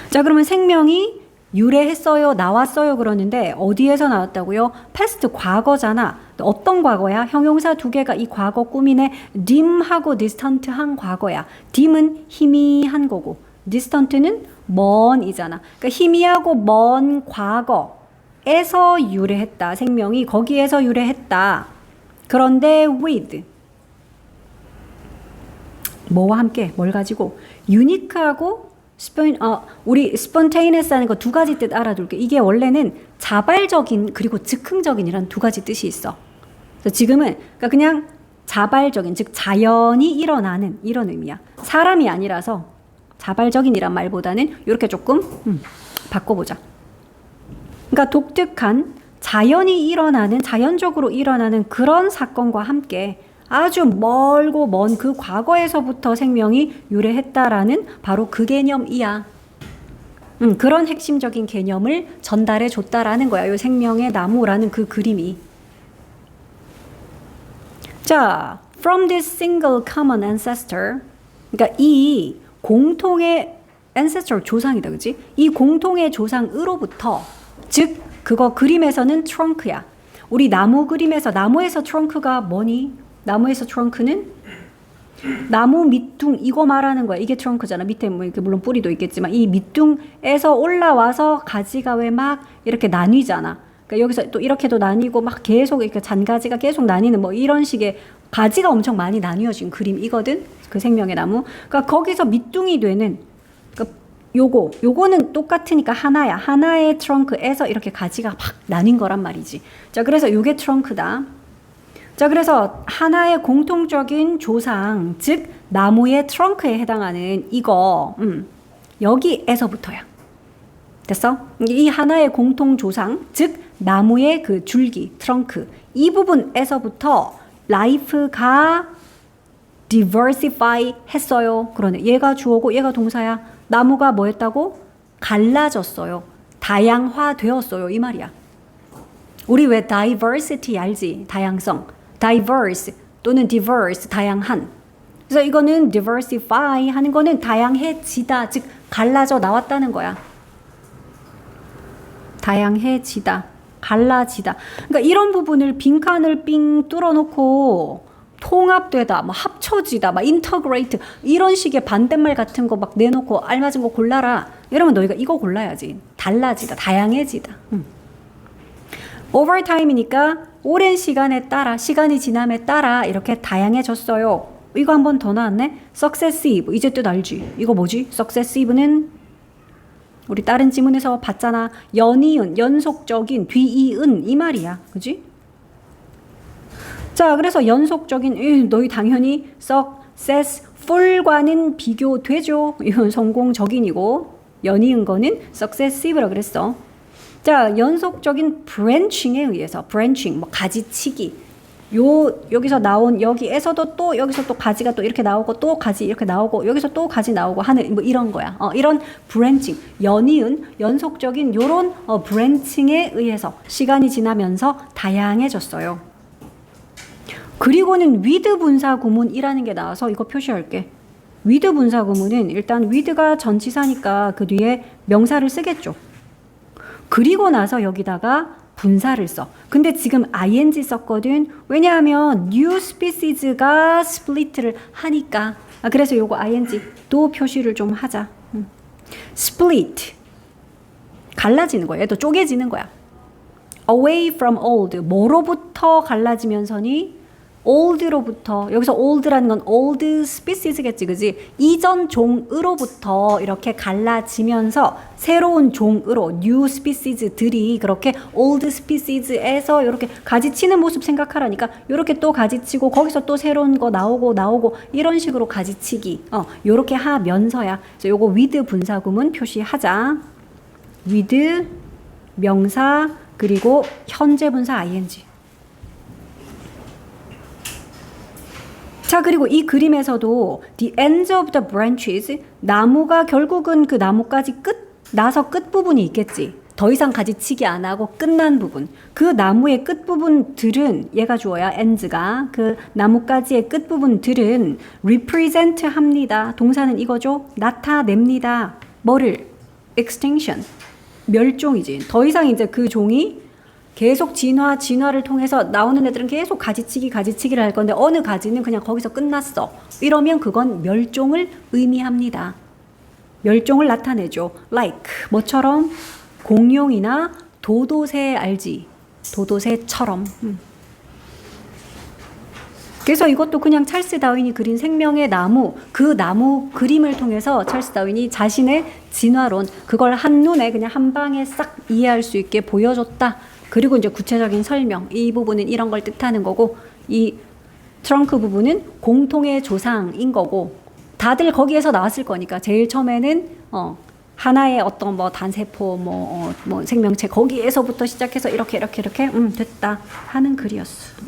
A: 자, 그러면 생명이 유래했어요, 나왔어요 그러는데 어디에서 나왔다고요? past 과거잖아. 어떤 과거야? 형용사 두 개가 이 과거 꾸미네. dim하고 distant한 과거야. dim은 희미한 거고 distant는 먼이잖아. 그러니까 희미하고 먼 과거에서 유래했다. 생명이 거기에서 유래했다. 그런데 with 뭐와 함께 뭘 가지고? 유니크하고 우리 spontaneous 하는 거 두 가지 뜻 알아둘게. 이게 원래는 자발적인 그리고 즉흥적인이란 두 가지 뜻이 있어. 그래서 지금은 그냥 자발적인, 즉 자연이 일어나는 이런 의미야. 사람이 아니라서 자발적인이란 말보다는 이렇게 조금 바꿔보자. 그러니까 독특한 자연이 일어나는, 자연적으로 일어나는 그런 사건과 함께 아주 멀고 먼 그 과거에서부터 생명이 유래했다라는 바로 그 개념이야. 그런 핵심적인 개념을 전달해 줬다라는 거야. 이 생명의 나무라는 그 그림이. 자, from this single common ancestor. 그러니까 이 공통의 ancestor 조상이다, 그렇지? 이 공통의 조상으로부터, 즉 그거 그림에서는 트렁크야. 우리 나무 그림에서 나무에서 트렁크가 뭐니? 나무에서 트렁크는 나무 밑둥 이거 말하는 거야. 이게 트렁크잖아. 밑에 뭐 이렇게 물론 뿌리도 있겠지만 이 밑둥에서 올라와서 가지가 왜 막 이렇게 나뉘잖아. 그러니까 여기서 또 이렇게도 나뉘고 막 계속 이렇게 잔가지가 계속 나뉘는 뭐 이런 식의 가지가 엄청 많이 나뉘어진 그림이거든. 그 생명의 나무. 그러니까 거기서 밑둥이 되는 그러니까 요거는 똑같으니까 하나야. 하나의 트렁크에서 이렇게 가지가 막 나뉜 거란 말이지. 자, 그래서 요게 트렁크다. 자, 그래서 하나의 공통적인 조상, 즉 나무의 트렁크에 해당하는 이거 여기에서부터야. 됐어? 이 하나의 공통 조상, 즉 나무의 그 줄기, 트렁크 이 부분에서부터 life가 diversify 했어요. 그러네. 얘가 주어고 얘가 동사야. 나무가 뭐 했다고? 갈라졌어요. 다양화되었어요. 이 말이야. 우리 왜 diversity 알지? 다양성. diverse 또는 diverse 다양한. 그래서 이거는 diversify 하는 거는 다양해지다. 즉 갈라져 나왔다는 거야. 다양해지다. 갈라지다. 그러니까 이런 부분을 빈칸을 삥 뚫어놓고 통합되다, 뭐 합쳐지다, 막 integrate 이런 식의 반대말 같은 거 막 내놓고 알맞은 거 골라라. 이러면 너희가 이거 골라야지. 달라지다, 다양해지다. over time이니까 오랜 시간에 따라, 시간이 지남에 따라 이렇게 다양해졌어요. 이거 한 번 더 나왔네. successive 이제 뜻 알지? 이거 뭐지? successive는 우리 다른 지문에서 봤잖아. 연이은, 연속적인, 뒤이은 이 말이야. 그지? 자, 그래서 연속적인 너희 당연히 successful과는 비교되죠. 이건 성공적인이고 연이은 거는 successive라 그랬어. 자, 연속적인 branching에 의해서 branching 뭐 가지치기. 여기서 나온 여기에서도 또 여기서 또 가지가 또 이렇게 나오고 또 가지 이렇게 나오고 여기서 또 가지 나오고 하는 뭐 이런 거야. 이런 브랜칭, 연이은, 연속적인 요런 브랜칭에 의해서 시간이 지나면서 다양해졌어요. 그리고는 with 분사 구문이라는 게 나와서 이거 표시할게. with 분사 구문은 일단 with가 전치사니까 그 뒤에 명사를 쓰겠죠. 그리고 나서 여기다가 분사를 써. 근데 지금 ing 썼거든. 왜냐하면 new species가 split를 하니까. 그래서 요거 ing 또 표시를 좀 하자. split 갈라지는 거야. 얘도 쪼개지는 거야. away from old 뭐로부터 갈라지면서니 old로부터 여기서 old라는 건 old species겠지, 그지? 이전 종으로부터 이렇게 갈라지면서 새로운 종으로 new species들이 그렇게 old species에서 이렇게 가지치는 모습 생각하라니까. 이렇게 또 가지치고 거기서 또 새로운 거 나오고 이런 식으로 가지치기. 요렇게 하면서야. 요거 with 분사구문 표시하자. with 명사 그리고 현재 분사 ing. 자, 그리고 이 그림에서도 the ends of the branches 나무가 결국은 그 나무까지 나서 끝부분이 있겠지. 더 이상 가지치기 안 하고 끝난 부분. 그 나무의 끝부분들은 얘가 주어야 ends가 그 나무까지의 끝부분들은 represent 합니다. 동사는 이거죠. 나타냅니다. 뭐를? extinction. 멸종이지. 더 이상 이제 그 종이 계속 진화를 통해서 나오는 애들은 계속 가지치기를 할 건데 어느 가지는 그냥 거기서 끝났어. 이러면 그건 멸종을 의미합니다. 멸종을 나타내죠. like 뭐처럼? 공룡이나 도도새 알지? 도도새처럼. 그래서 이것도 그냥 찰스 다윈이 그린 생명의 나무, 그 나무 그림을 통해서 찰스 다윈이 자신의 진화론, 그걸 한눈에 그냥 한 방에 싹 이해할 수 있게 보여줬다. 그리고 이제 구체적인 설명, 이 부분은 이런 걸 뜻하는 거고, 이 트렁크 부분은 공통의 조상인 거고, 다들 거기에서 나왔을 거니까 제일 처음에는 하나의 어떤 뭐 단세포, 뭐 생명체 거기에서부터 시작해서 이렇게 됐다 하는 글이었어.